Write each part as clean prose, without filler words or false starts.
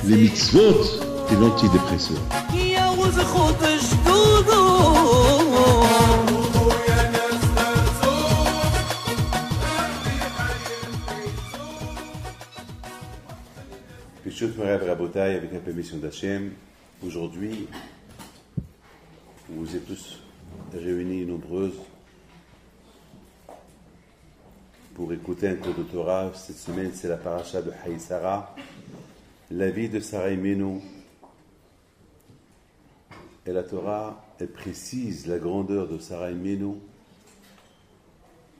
les mitzvot et l'antidépresseur. Peshut Morav Rabotai, avec la permission d'Hachem, aujourd'hui, vous êtes tous réunis nombreuses pour écouter un cours de Torah. Cette semaine, c'est la paracha de Haïsara, la vie de Sarah Imenu. Et la Torah, elle précise la grandeur de Sarah Imenu,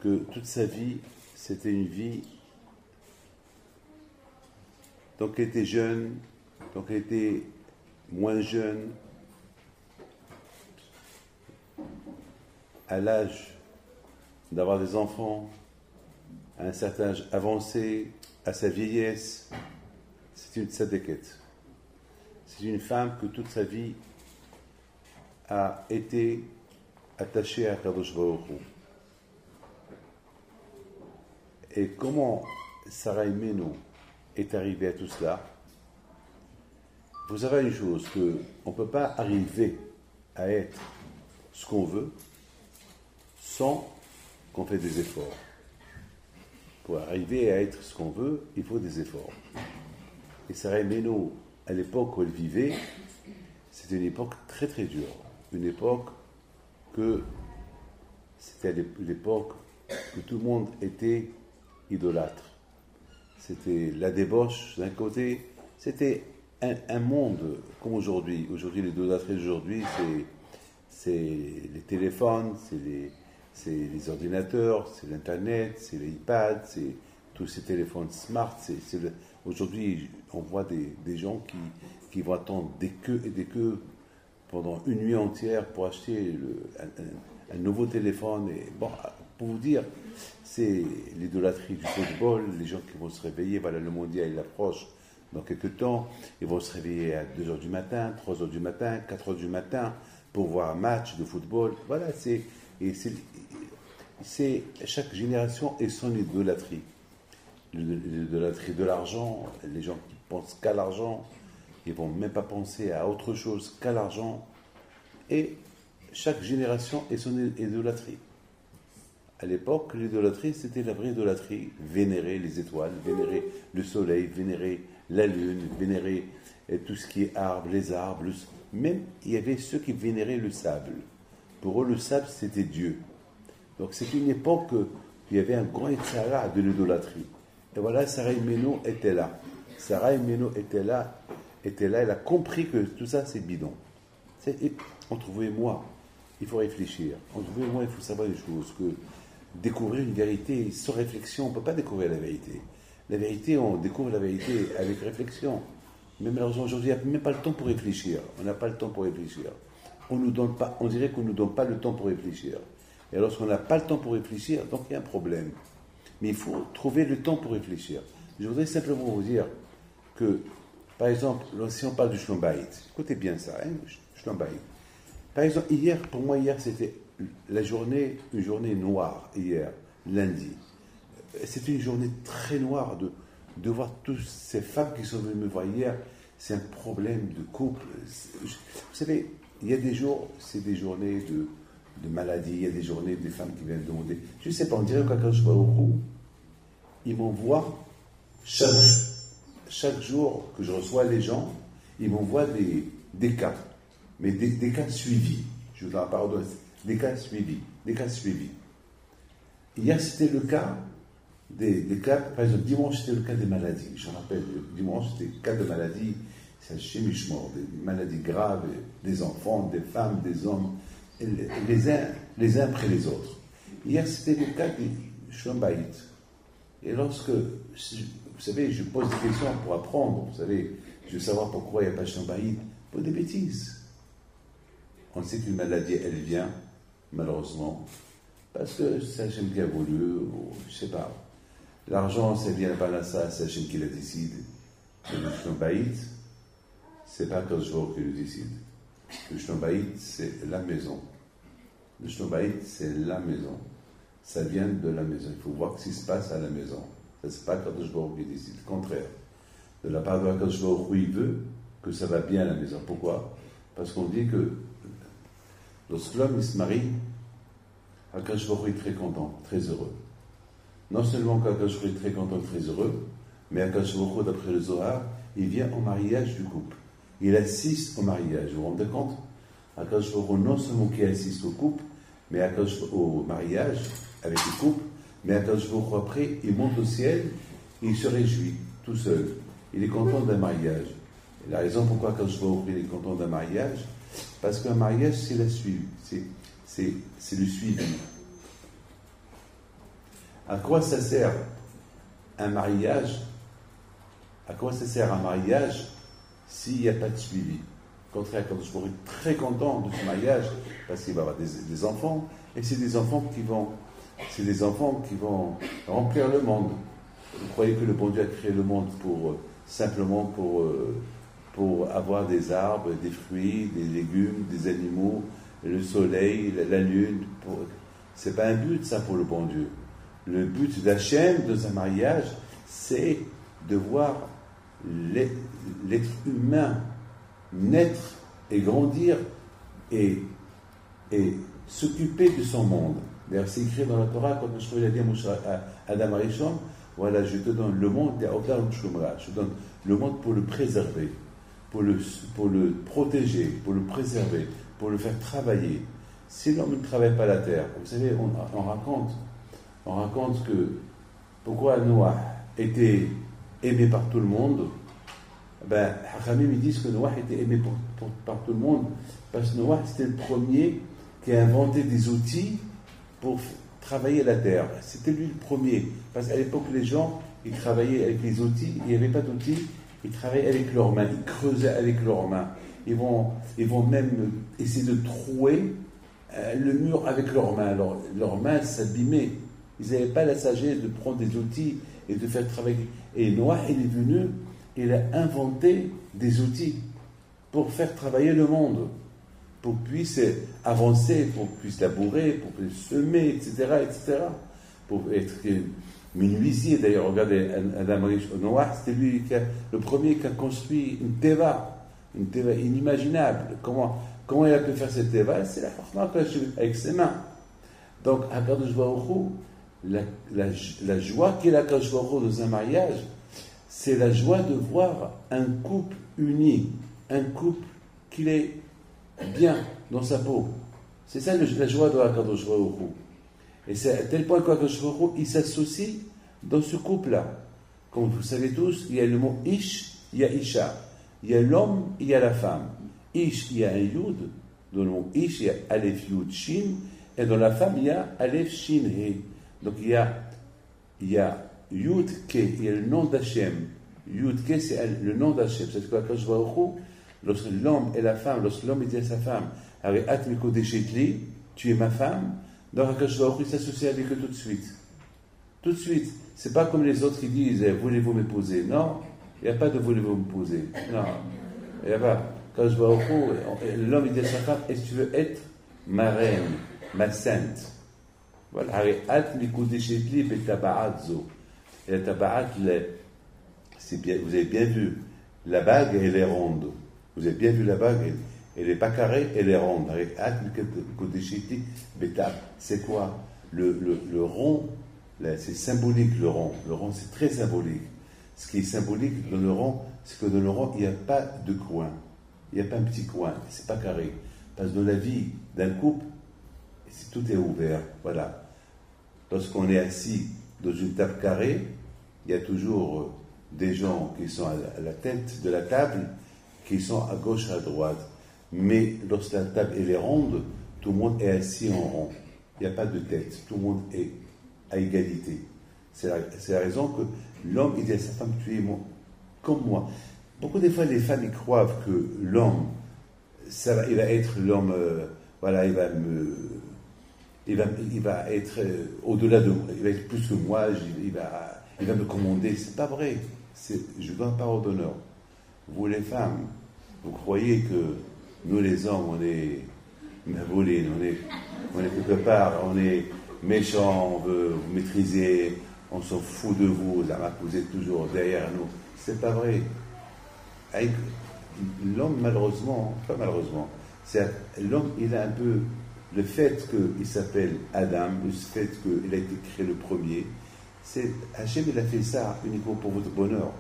que toute sa vie, c'était une vie. Donc elle était jeune, donc elle était moins jeune, à l'âge d'avoir des enfants, à un certain âge avancé, à sa vieillesse, c'est une tzadékette. C'est une femme que toute sa vie a été attachée à Kadosh Baruch Hu. Et comment Sarah Imenu est arrivé à tout cela? Il faut savoir une chose, qu'on ne peut pas arriver à être ce qu'on veut sans qu'on fait des efforts. Pour arriver à être ce qu'on veut, il faut des efforts. Et Sarah Imenu, à l'époque où elle vivait, c'était une époque très très dure. Une époque c'était l'époque où tout le monde était idolâtre. C'était la débauche d'un côté, c'était un monde comme aujourd'hui. Aujourd'hui, l'idolâtrie d'aujourd'hui, c'est les téléphones, c'est les ordinateurs, c'est l'Internet, c'est les iPads, c'est tous ces téléphones smart. Aujourd'hui, on voit des gens qui vont attendre des queues et des queues pendant une nuit entière pour acheter un nouveau téléphone. Et bon, pour vous dire, c'est l'idolâtrie du football, les gens qui vont se réveiller, voilà, le mondial il approche dans quelques temps, ils vont se réveiller à 2h du matin, 3h du matin, 4h du matin pour voir un match de football. Voilà, chaque génération et son idolâtrie. L'idolâtrie de l'argent, les gens qui pensent qu'à l'argent, ils ne vont même pas penser à autre chose qu'à l'argent. Et chaque génération et son idolâtrie. À l'époque, l'idolâtrie, c'était la vraie idolâtrie. Vénérer les étoiles, vénérer le soleil, vénérer la lune, vénérer tout ce qui est arbre, les arbres. Même, il y avait ceux qui vénéraient le sable. Pour eux, le sable, c'était Dieu. Donc, c'était une époque où il y avait un grand Yetzirah de l'idolâtrie. Et voilà, Sarah Imenu était là. Sarah Imenu était là, elle a compris que tout ça, c'est bidon. Entre vous et moi, il faut réfléchir. Entre vous et moi, il faut savoir des choses, que découvrir une vérité sans réflexion, on ne peut pas découvrir la vérité. La vérité, on découvre la vérité avec réflexion. Mais malheureusement, aujourd'hui, il n'y a même pas le temps pour réfléchir. On n'a pas le temps pour réfléchir. On dirait qu'on ne nous donne pas le temps pour réfléchir. Et lorsqu'on n'a pas le temps pour réfléchir, donc il y a un problème. Mais il faut trouver le temps pour réfléchir. Je voudrais simplement vous dire que, par exemple, si on parle du Shlom Bayit, écoutez bien ça, Shlom Bayit. Par exemple, pour moi, c'était une journée noire, hier, lundi. C'était une journée très noire de voir toutes ces femmes qui sont venues me voir hier. C'est un problème de couple. Vous savez, il y a des jours, c'est des journées de maladie, il y a des journées des femmes qui viennent demander. Je ne sais pas, on dirait quand je vais au roux, ils m'envoient chaque jour que je reçois les gens, ils m'envoient des cas, mais des cas suivis. Je vous en pardonne, des cas suivis. Hier, c'était le cas des cas, par exemple, dimanche, c'était le cas des maladies. Je me rappelle, dimanche, c'était le cas de maladies, c'est chimiquement, des maladies graves, des enfants, des femmes, des hommes, les uns après les autres. Hier, c'était le cas du Shlom Bayit. Et lorsque, vous savez, je pose des questions pour apprendre, vous savez, je veux savoir pourquoi il n'y a pas de Shlom Bayit, pour des bêtises. On sait qu'une maladie, elle vient, malheureusement, parce que c'est Hachem qui a voulu, ou je ne sais pas. L'argent, c'est bien pas là, ça, c'est Hachem qui le décide. Et le Shlom Bayit, c'est pas Kadosh Baruch Hu qui le décide. Le Shlom Bayit, c'est la maison. Le Shlom Bayit, c'est la maison. Ça vient de la maison. Il faut voir ce qui se passe à la maison. Ça, c'est pas Kadosh Baruch Hu qui décide, le contraire. De la part de Kadosh Baruch Hu, il veut que ça va bien à la maison. Pourquoi? Parce qu'on dit que lorsque l'homme il se marie, Kadosh Baruch Hu est très content, très heureux. Non seulement Kadosh Baruch Hu est très content, très heureux, mais Kadosh Baruch Hu, d'après le Zohar, il vient au mariage du couple. Il assiste au mariage. Vous vous rendez compte? Kadosh Baruch Hu, non seulement qui assiste au couple, mais au mariage avec le couple, mais Kadosh Baruch Hu, après, il monte au ciel, et il se réjouit tout seul. Il est content d'un mariage. Et la raison pourquoi Kadosh Baruch Hu est content d'un mariage, parce qu'un mariage, c'est la suivi, c'est le suivi. À quoi ça sert un mariage? À quoi ça sert un mariage s'il n'y a pas de suivi? Au contraire, Kadosh Baruch Hu est très content de ce mariage parce qu'il va avoir des enfants, et c'est des enfants qui vont remplir le monde. Vous croyez que le bon Dieu a créé le monde simplement pour avoir des arbres, des fruits, des légumes, des animaux, le soleil, la lune? C'est pas un but ça pour le bon Dieu. Le but d'Hachem dans un mariage, c'est de voir l'être humain naître et grandir et s'occuper de son monde. D'ailleurs, c'est écrit dans la Torah, quand je a dit à Adam Arishon, voilà, je te donne le monde, je te donne le monde pour le préserver, pour le protéger, pour le préserver, pour le faire travailler. Si l'homme ne travaille pas la terre, vous savez, on raconte que pourquoi Noah était aimé par tout le monde. Ben, Hachamim ils disent que Noah était aimé par tout le monde parce que Noah c'était le premier qui a inventé des outils pour travailler la terre. C'était lui le premier. Parce qu'à l'époque, les gens, ils travaillaient avec les outils, il n'y avait pas d'outils, ils travaillaient avec leurs mains, ils creusaient avec leurs mains. Ils vont même essayer de trouer le mur avec leurs mains. Alors, leurs mains s'abîmaient. Ils n'avaient pas la sagesse de prendre des outils et de faire travailler. Et Noah, il est venu, il a inventé des outils pour faire travailler le monde, pour qu'il puisse avancer, pour qu'il puisse labourer, pour qu'il puisse semer, etc., etc. Pour être menuisier. D'ailleurs, regardez, Adam Noah, c'était lui le premier qui a construit une teva inimaginable. Comment il a pu faire cette teva? C'est la force avec ses mains. Donc, à Kadosh Baruch Hu, la joie qu'il a Kadosh Baruch Hu dans un mariage, c'est la joie de voir un couple uni, un couple qui est bien dans sa peau. C'est ça la joie de Kadosh Baruch Hu. Et c'est à tel point que Kadosh Baruch Hu, il s'associe dans ce couple-là. Comme vous savez tous, il y a le mot Ish, il y a Isha. Il y a l'homme, il y a la femme. Ish, il y a un Yud. Dans le mot Ish, il y a Aleph, Yud, Shin. Et dans la femme, il y a Aleph, Shin, He. Donc il y a Yud Ke, il y a le nom d'Hachem. Yud Ke, c'est le nom d'Hachem. C'est quoi Kadosh Baruch Hu, lorsque l'homme et la femme, lorsque l'homme dit à sa femme, Areat Mikodeshetli, tu es ma femme, donc Kadosh Baruch Hu s'associe avec eux tout de suite. Tout de suite. C'est pas comme les autres qui disent, voulez-vous m'épouser? Non, il n'y a pas de voulez-vous m'épouser. Non, il n'y a pas. Kadosh Baruch Hu, l'homme dit à sa femme, est-ce que tu veux être ma reine, ma sainte? Voilà. Areat Mikodeshetli betaba'atzo. Et la taba'at, c'est bien, vous avez bien vu, la bague, elle est ronde. Vous avez bien vu la bague, elle n'est pas carrée, elle est ronde. C'est quoi? Le rond, c'est symbolique, le rond. Le rond, c'est très symbolique. Ce qui est symbolique dans le rond, c'est que dans le rond, il n'y a pas de coin. Il n'y a pas un petit coin. C'est pas carré. Parce que dans la vie d'un couple, tout est ouvert. Voilà. Lorsqu'on est assis dans une table carrée, il y a toujours des gens qui sont à la tête de la table, qui sont à gauche, à droite. Mais lorsque la table elle est ronde, tout le monde est assis en rond. Il n'y a pas de tête. Tout le monde est à égalité. C'est la raison que l'homme, il dit à sa femme, tu es comme moi. Beaucoup des fois, les femmes, ils croient que l'homme, il va être l'homme, voilà, il va être au-delà de moi, il va être plus que moi, il va me commander. C'est pas vrai. Je donne parole d'honneur. Vous les femmes, vous croyez que nous les hommes, on est volés, on est quelque part, on est méchants, on veut vous maîtriser, on s'en fout de vous, vous êtes toujours derrière nous. C'est pas vrai. L'homme, malheureusement, pas malheureusement, l'homme, il a un peu le fait qu'il s'appelle Adam, le fait qu'il a été créé le premier. Hachem, il a fait ça uniquement pour votre bonheur.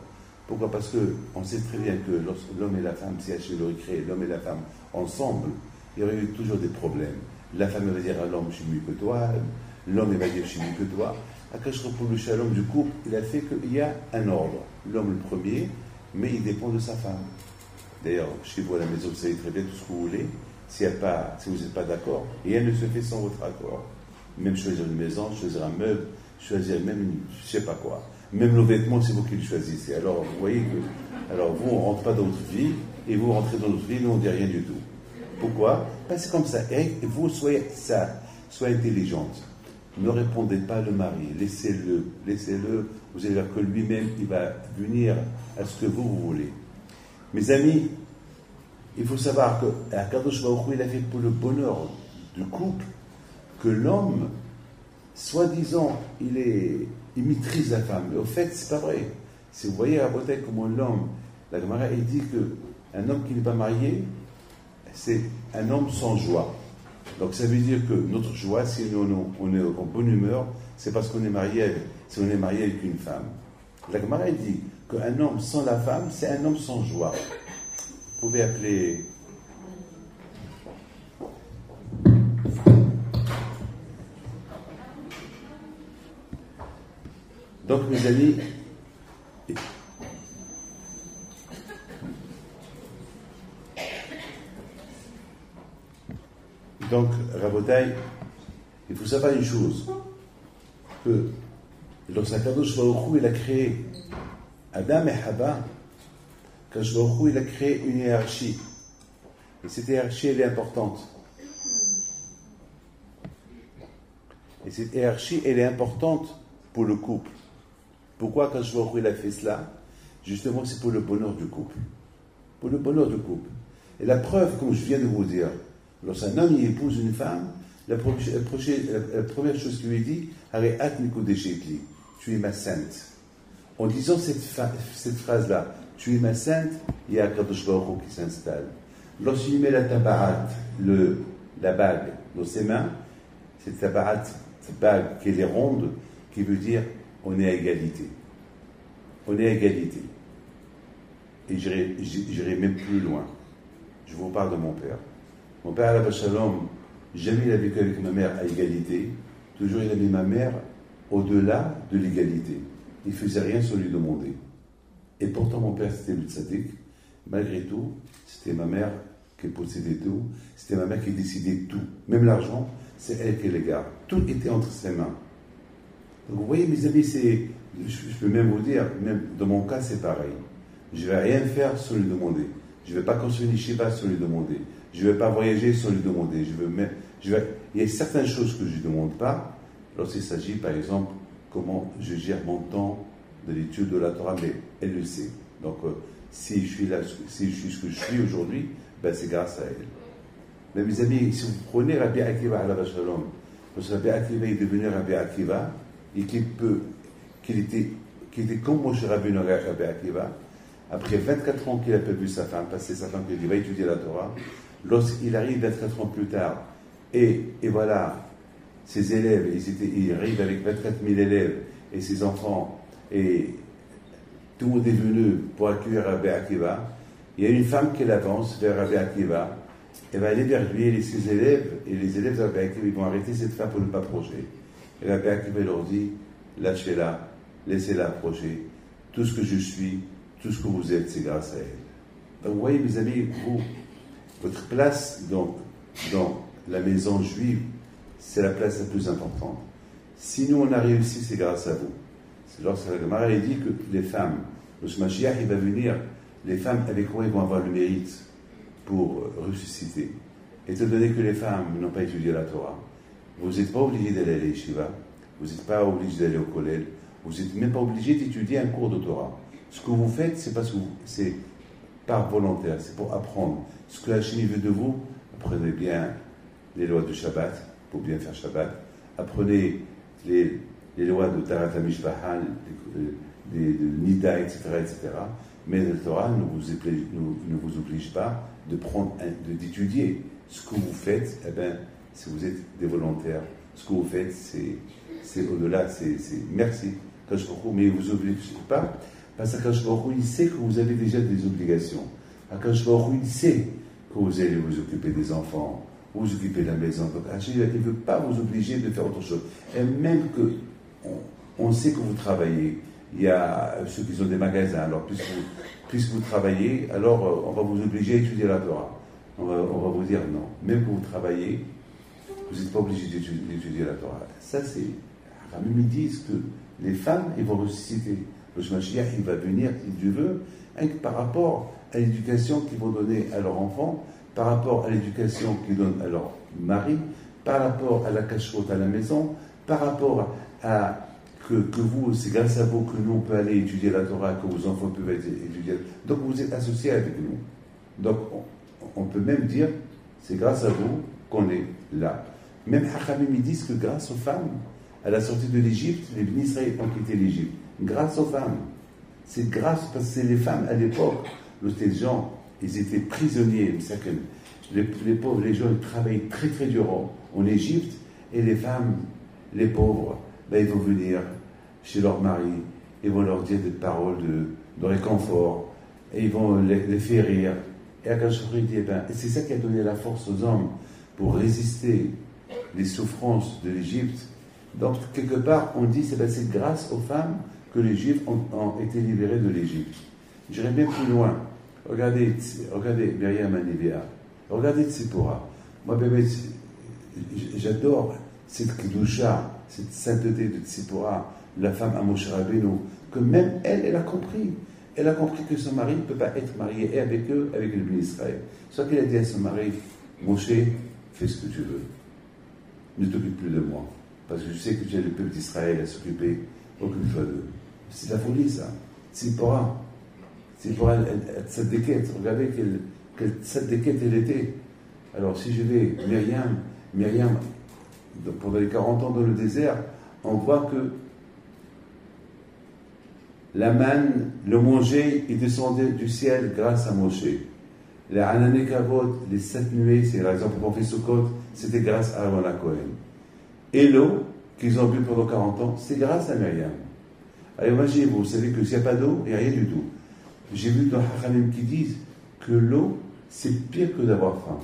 Pourquoi? Parce qu'on sait très bien que lorsque l'homme et la femme, si Hachem aurait créé l'homme et la femme ensemble, il y aurait eu toujours des problèmes. La femme va dire à l'homme, je suis mieux que toi. L'homme va dire, je suis mieux que toi. Pour le shalom du couple, il a fait qu'il y a un ordre. L'homme le premier, mais il dépend de sa femme. D'ailleurs, chez vous à la maison, vous savez très bien tout ce que vous voulez. Si vous n'êtes pas d'accord, rien ne se fait sans votre accord. Même choisir une maison, choisir un meuble, choisir même, je ne sais pas quoi. Même nos vêtements, c'est vous qui le choisissez. Alors, vous voyez que, vous, on ne rentre pas dans votre vie, et vous rentrez dans notre vie, nous, on ne dit rien du tout. Pourquoi? Parce que c'est comme ça. Et vous, soyez intelligente. Ne répondez pas le mari, laissez-le. Vous allez voir que lui-même, il va venir à ce que vous voulez. Mes amis, il faut savoir que Akadosh Baruch Hu, il a fait pour le bonheur du couple que l'homme, soi-disant, il maîtrise la femme. Mais au fait, c'est pas vrai. Si vous voyez à Botek comment l'homme, la Gemara, il dit qu'un homme qui n'est pas marié, c'est un homme sans joie. Donc ça veut dire que notre joie, si nous, on est en bonne humeur, c'est parce qu'on est marié avec une femme. La Gemara dit qu'un homme sans la femme, c'est un homme sans joie. Vous pouvez appeler... Donc mes amis, donc Rabotai, il faut savoir une chose, que lorsqu'Akadosh Baruch Hu, il a créé Adam et Hava, Akadosh Baruch Hu, il a créé une hiérarchie. Et cette hiérarchie, elle est importante. Et cette hiérarchie, elle est importante pour le couple. Pourquoi Akadosh Baruch Hu, il a fait cela? Justement, c'est pour le bonheur du couple. Pour le bonheur du couple. Et la preuve, comme je viens de vous dire, lorsqu'un homme y épouse une femme, la première chose qu'il lui dit, tu es ma sainte. En disant cette phrase-là, tu es ma sainte, il y a Akadosh Baruch Hu qui s'installe. Lorsqu'il met la tabarat, la bague, dans ses mains, cette tabarat, cette bague qui est ronde, qui veut dire on est à égalité. On est à égalité. Et j'irai même plus loin. Je vous parle de mon père. Mon père, Alav Shalom, jamais il a vécu avec ma mère à égalité. Toujours il a mis ma mère au-delà de l'égalité. Il ne faisait rien sans lui demander. Et pourtant, mon père, c'était le tzaddik. Malgré tout, c'était ma mère qui possédait tout. C'était ma mère qui décidait tout. Même l'argent, c'est elle qui les garde. Tout était entre ses mains. Donc, vous voyez, mes amis, je peux même vous dire, même dans mon cas, c'est pareil. Je ne vais rien faire sans lui demander. Je ne vais pas construire une shiva sans lui demander. Je ne vais pas voyager sans lui demander. Il y a certaines choses que je ne lui demande pas, lorsqu'il s'agit, par exemple, comment je gère mon temps de l'étude de la Torah, mais elle le sait. Donc, si je suis là, si je suis ce que je suis aujourd'hui, ben, c'est grâce à elle. Mais mes amis, si vous prenez Rabbi Akiva Alav Shalom, parce que Rabbi Akiva est devenu Rabbi Akiva, et qu'il était comme Moshe Rabbeinu Rabbi Akiva, après 24 ans qu'il n'a pas vu sa femme, parce que c'est sa femme qui lui dit va étudier la Torah, lorsqu'il arrive 24 ans plus tard, et voilà, ses élèves, il arrive avec 24 000 élèves, et ses enfants, et tout le monde est venu pour accueillir Rabbi Akiva, il y a une femme qui l'avance vers Rabbi Akiva, elle va aller vers lui, et ses élèves, et les élèves de Rabbi Akiva, ils vont arrêter cette femme pour ne pas approcher. Et Rabbi Akiva leur dit, lâchez-la, laissez-la approcher, tout ce que je suis, tout ce que vous êtes, c'est grâce à elle. Donc vous voyez mes amis, votre place dans la maison juive, c'est la place la plus importante. Si nous on a réussi, c'est grâce à vous. C'est lorsque la Gemara dit que les femmes, lorsque Mashiach il va venir, les femmes avec quoi ils vont avoir le mérite pour ressusciter. Étant donné que les femmes n'ont pas étudié la Torah, vous n'êtes pas obligé d'aller à l'Yeshiva, vous n'êtes pas obligé d'aller au collège, vous n'êtes même pas obligé d'étudier un cours de Torah. Ce que vous faites, c'est parce que c'est par volontaire, c'est pour apprendre. Ce que Hachem veut de vous, apprenez bien les lois du Shabbat, pour bien faire Shabbat. Apprenez les lois de Tarat HaMishpacha, de Nida, etc., etc. Mais la Torah ne vous oblige pas d'étudier. Ce que vous faites, eh bien, si vous êtes des volontaires, ce que vous faites, c'est au-delà, c'est merci, Kadosh Baruch Hu, mais vous obligez pas, parce que Kadosh Baruch Hu, il sait que vous avez déjà des obligations. Kadosh Baruch Hu, il sait que vous allez vous occuper des enfants, vous occuper de la maison. Donc, il ne veut pas vous obliger de faire autre chose. Et même que on sait que vous travaillez, il y a ceux qui ont des magasins, alors puisque vous travaillez, alors on va vous obliger à étudier la Torah. On va vous dire non. Même que vous travaillez, vous n'êtes pas obligé d'étudier la Torah. Ça, c'est. Ramim, ils disent que les femmes, ils vont ressusciter. Le Mashiach, il va venir, si Dieu veut, par rapport à l'éducation qu'ils vont donner à leurs enfants, par rapport à l'éducation qu'ils donnent à leur mari, par rapport à la cacheroute à la maison, par rapport à que vous, c'est grâce à vous que nous, on peut aller étudier la Torah, que vos enfants peuvent étudier. Donc, vous êtes associés avec nous. Donc, on peut même dire, c'est grâce à vous qu'on est là. Même Hachamim, ils disent que grâce aux femmes, à la sortie de l'Égypte, les Bnei Israël ont quitté l'Égypte. Grâce aux femmes. C'est grâce, parce que c'est les femmes à l'époque, les gens, ils étaient prisonniers. Les pauvres, les gens, ils travaillaient très très durement en Égypte, et les femmes, les pauvres, ben, ils vont venir chez leur mari, ils vont leur dire des paroles de réconfort, et ils vont les faire rire. Et Akash Baruch Hu dit, et c'est ça qui a donné la force aux hommes pour résister les souffrances de l'Égypte. Donc, quelque part, on dit, c'est grâce aux femmes que les Juifs ont été libérés de l'Égypte. J'irai bien plus loin. Regardez Myriam Anivea. Regardez Tzipora. Moi, bébé, j'adore cette Kedusha, cette sainteté de Tzipora, la femme à Moshe Rabbeinu, que même elle a compris. Elle a compris que son mari ne peut pas être marié et avec eux, avec le Bnei Israël. Soit qu'elle a dit à son mari, Moshe, fais ce que tu veux. Ne t'occupe plus de moi. Parce que je sais que tu as le peuple d'Israël à s'occuper. Occupe-toi d'eux. C'est la folie, ça. Tzipora, elle tzadékette. Regardez quelle tzadékette elle était. Alors, si je vais, Myriam, pendant les 40 ans dans le désert, on voit que la manne, le manger, il descendait du ciel grâce à Moshe. Les Anané Kavod, les 7 nuées, c'est par exemple pour Sukkot, c'était grâce à Aaron Cohen. Et l'eau qu'ils ont bu pendant 40 ans, c'est grâce à Myriam. Alors imaginez-vous, vous savez que s'il n'y a pas d'eau, il n'y a rien du tout. J'ai vu dans Hachamim qui disent que l'eau, c'est pire que d'avoir faim.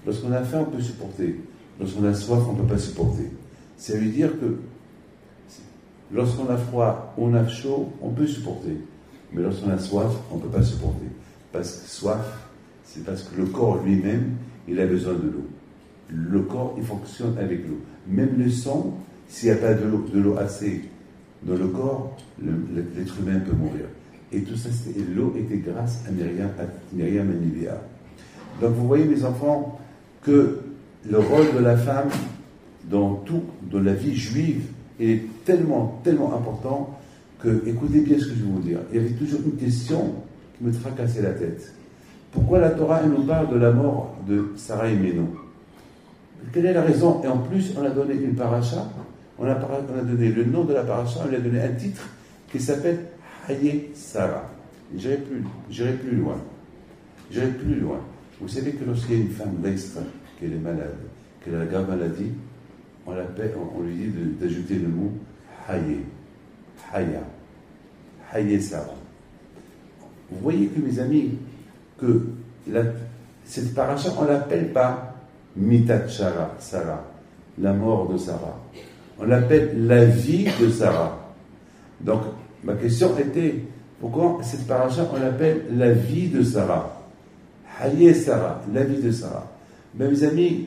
Lorsqu'on a faim, on peut supporter. Lorsqu'on a soif, on ne peut pas supporter. Ça veut dire que lorsqu'on a froid, on a chaud, on peut supporter. Mais lorsqu'on a soif, on ne peut pas supporter. Parce que soif, c'est parce que le corps lui-même, il a besoin de l'eau. Le corps, il fonctionne avec l'eau. Même le sang, s'il n'y a pas de l'eau assez dans le corps, l'être humain peut mourir. Et tout ça, l'eau était grâce à Myriam Anivea. Donc vous voyez, mes enfants, que le rôle de la femme dans la vie juive, est tellement, tellement important que, écoutez bien ce que je vais vous dire. Il y avait toujours une question qui me tracassait la tête. Pourquoi la Torah elle nous parle de la mort de Sarah et Ménon? Quelle est la raison? Et en plus, on a donné une paracha, on a donné le nom de la paracha, on lui a donné un titre qui s'appelle Haye Sarah. J'irai plus loin. Vous savez que lorsqu'il y a une femme d'extrême, qu'elle est malade, qu'elle a la grave maladie, on lui dit d'ajouter le mot Haye. Haye Sarah. Vous voyez que, mes amis, que cette paracha, on ne l'appelle pas Mitat Sarah, la mort de Sarah. On l'appelle la vie de Sarah. Donc, ma question était, pourquoi cette paracha, on l'appelle la vie de Sarah? Haye Sarah, la vie de Sarah. Ben, mes amis,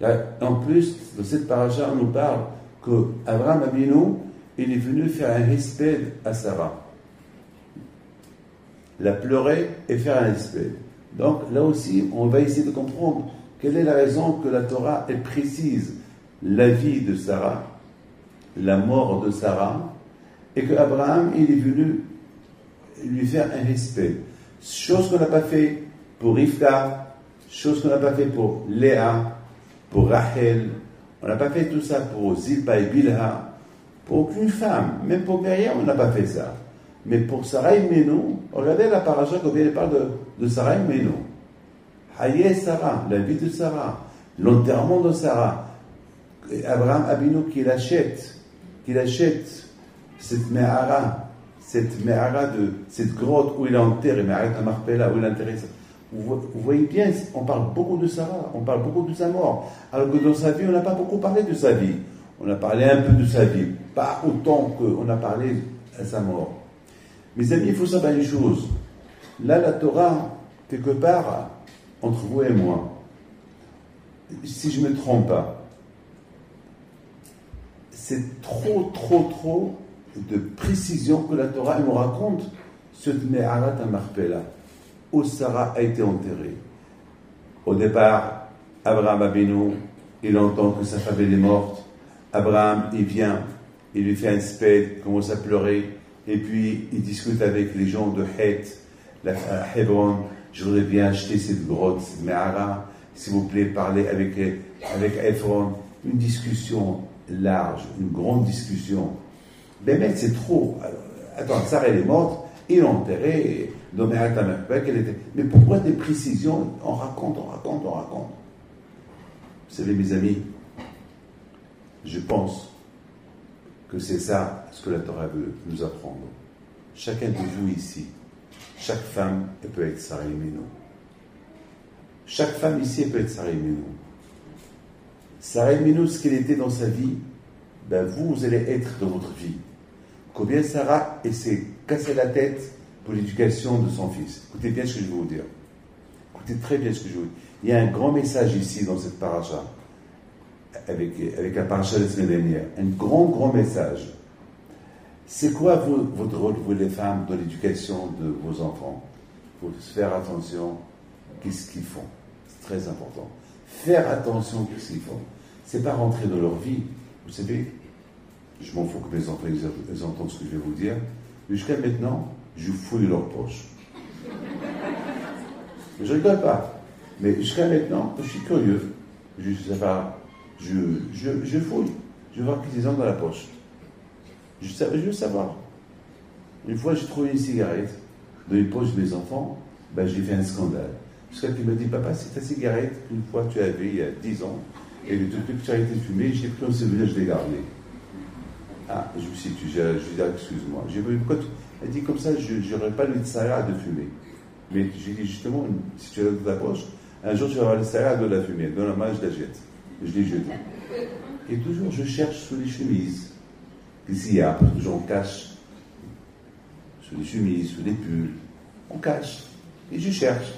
là, en plus, dans cette paracha, on nous parle qu'Abraham Avinu, il est venu faire un respect à Sarah. La pleurer et faire un respect. Donc, là aussi, on va essayer de comprendre quelle est la raison que la Torah est précise. La vie de Sarah, la mort de Sarah, et que Abraham, il est venu lui faire un respect. Chose qu'on n'a pas fait pour Rivka, chose qu'on n'a pas fait pour Léa, pour Rachel, on n'a pas fait tout ça pour Zilpa et Bilha. Pour aucune femme, même pour Myriam, on n'a pas fait ça. Mais pour Sarah Imenu, regardez la paracha quand elle parle de Sarah Imenu. Hayé Sarah, la vie de Sarah, l'enterrement de Sarah. Abraham Abinu qui l'achète cette Mehara, cette grotte où il est enterré, Meharat Marpella, où il est enterré. Vous voyez bien, on parle beaucoup de Sarah, on parle beaucoup de sa mort. Alors que dans sa vie, on n'a pas beaucoup parlé de sa vie. On a parlé un peu de sa vie, pas autant qu'on a parlé à sa mort. Mes amis, il faut savoir une chose. Là, la Torah, quelque part, entre vous et moi, si je ne me trompe pas, c'est trop de précision que la Torah nous raconte sur Meharat Marpella, où Sarah a été enterrée. Au départ, Abraham Abinu, il entend que sa femme est morte. Abraham, il vient, il lui fait un spade, il commence à pleurer, et puis il discute avec les gens de Heth, à Hebron. Je voudrais bien acheter cette grotte, cette Mehara, s'il vous plaît, parlez avec Ephron. Une discussion large, une grande discussion. Mais c'est trop. Alors, attends, Sarah elle est morte, il l'a enterrée, dans Meharat Marpella, qu'elle était. Mais pourquoi des précisions? On raconte. Vous savez, mes amis, je pense que c'est ça ce que la Torah veut nous apprendre. Chacun de vous ici, chaque femme, elle peut être Sarah Imenu. Chaque femme ici, elle peut être Sarah Imenu. Sarah Imenu, ce qu'elle était dans sa vie, ben vous allez être dans votre vie. Combien Sarah s'est cassé la tête pour l'éducation de son fils. Écoutez bien ce que je vais vous dire. Écoutez très bien ce que je vais vous dire. Il y a un grand message ici dans cette paracha. Avec la paracha de la semaine dernière, un grand message. C'est quoi votre rôle, vous les femmes, dans l'éducation de vos enfants? Il faut faire attention à ce qu'ils font. C'est très important. Faire attention à ce qu'ils font. C'est pas rentrer dans leur vie. Vous savez, je m'en fous que mes enfants ils entendent ce que je vais vous dire. Jusqu'à maintenant, je fouille leurs poches. Je ne rigole pas. Mais jusqu'à maintenant, je suis curieux. Je fouille. Je veux voir qu'ils ont dans la poche. Je veux savoir. Une fois, j'ai trouvé une cigarette dans une poche de mes enfants. Ben, j'ai fait un scandale. Jusqu'à qu'il me dit, papa, c'est ta cigarette qu'une fois tu avais il y a 10 ans. Et depuis que tu as arrêté de fumer, j'ai pris un souvenir, je l'ai gardé. Ah, je me suis dit, je lui ai dit, excuse-moi. Elle dit, comme ça, je n'aurais pas le salaire de fumer. Mais j'ai dit, justement, si tu as dans ta poche, un jour tu vas avoir le salaire de la fumer. Donne-la, je la jette. Je l'ai jeté. Et toujours, je cherche sous les chemises. Qu'est-ce qu'il y a? Parce que toujours, on cache. Sous les chemises, sous les pulls. On cache. Et je cherche.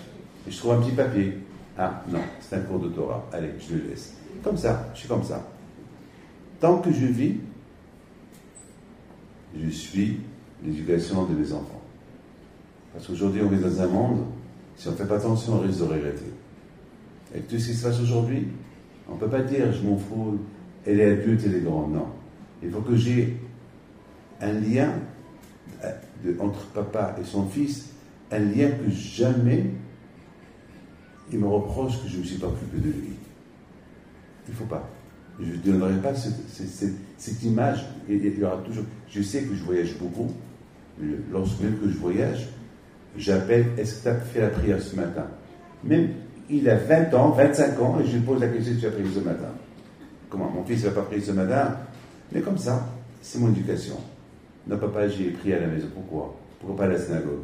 Et je trouve un petit papier. Ah, non, c'est un cours de Torah. Allez, je le laisse. Comme ça, je suis comme ça. Tant que je vis, je suis l'éducation de mes enfants. Parce qu'aujourd'hui, on vit dans un monde, si on ne fait pas attention, on risque de regretter. Et tout ce qui se passe aujourd'hui, on ne peut pas dire, je m'en fous, elle est adulte, elle est grande. Non. Il faut que j'ai un lien entre papa et son fils, un lien que jamais il me reproche que je ne me suis pas occupé de lui. Il ne faut pas. Je ne donnerai pas cette image. Et il y aura toujours. Je sais que je voyage beaucoup. Lorsque même que je voyage, j'appelle, est-ce que tu as fait la prière ce matin? Même il a 20 ans, 25 ans, et je lui pose la question, tu as prié ce matin? Comment? Mon fils n'a pas prié ce matin? Mais comme ça, c'est mon éducation. Non, papa, j'ai prié à la maison. Pourquoi? Pourquoi pas à la synagogue?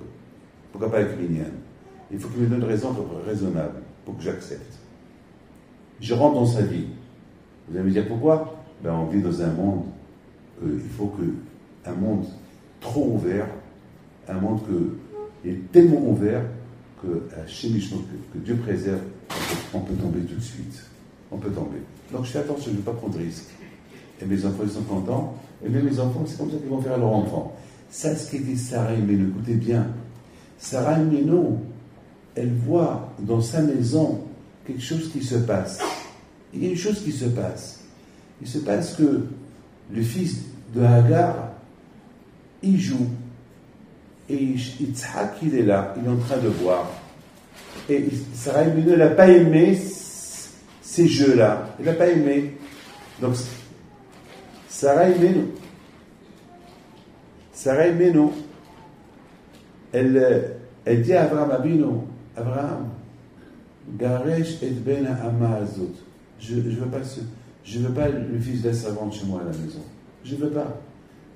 Pourquoi pas avec Minyan? Il faut qu'il me donne une raison raisonnable pour que j'accepte. Je rentre dans sa vie. Vous allez me dire pourquoi? Ben, on vit dans un monde, il faut un monde trop ouvert, un monde qui est tellement ouvert que Dieu préserve, on peut tomber tout de suite. On peut tomber. Donc je fais attention, je ne veux pas prendre de risques. Et mes enfants, ils sont contents. Et même mes enfants, c'est comme ça qu'ils vont faire à leurs enfants. Ça, ce qu'était Sarah Imenu, écoutez bien. Sarah Imenu, elle voit dans sa maison quelque chose qui se passe. Il y a une chose qui se passe. Il se passe que le fils de Hagar, il joue. Et Yitzhak, il est là, il est en train de voir. Et Sarah Imenu n'a pas aimé ces jeux-là. Elle n'a pas aimé. Donc, Sarah Imenu, Sarah Meno, elle dit à Abraham Abino, Abraham, Garesh et Ben Amazot. Je veux pas le fils de la servante chez moi à la maison. Je veux pas.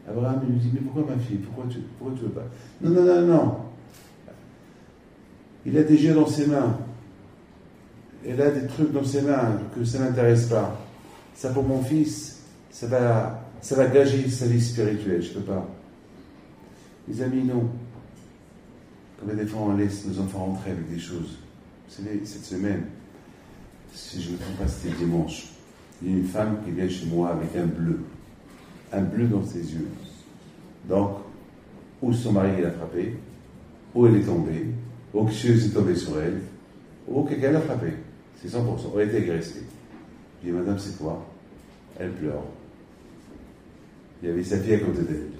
Abraham lui dit, mais pourquoi ma fille? Pourquoi tu veux pas? Non. Il a des jeux dans ses mains. Elle a des trucs dans ses mains que ça n'intéresse pas. Ça pour mon fils, ça va gager sa vie spirituelle. Je peux pas. Les amis, non. Comme des fois on laisse nos enfants rentrer avec des choses. Vous savez, cette semaine, si je ne me trompe pas, c'était dimanche. Il y a une femme qui vient chez moi avec un bleu dans ses yeux. Donc, ou son mari l'a frappé, ou elle est tombée, ou quelque chose est tombé sur elle, ou quelqu'un l'a frappé. C'est 100%. Elle a été agressée. Je dis, madame, c'est quoi? Elle pleure. Il y avait sa fille à côté d'elle.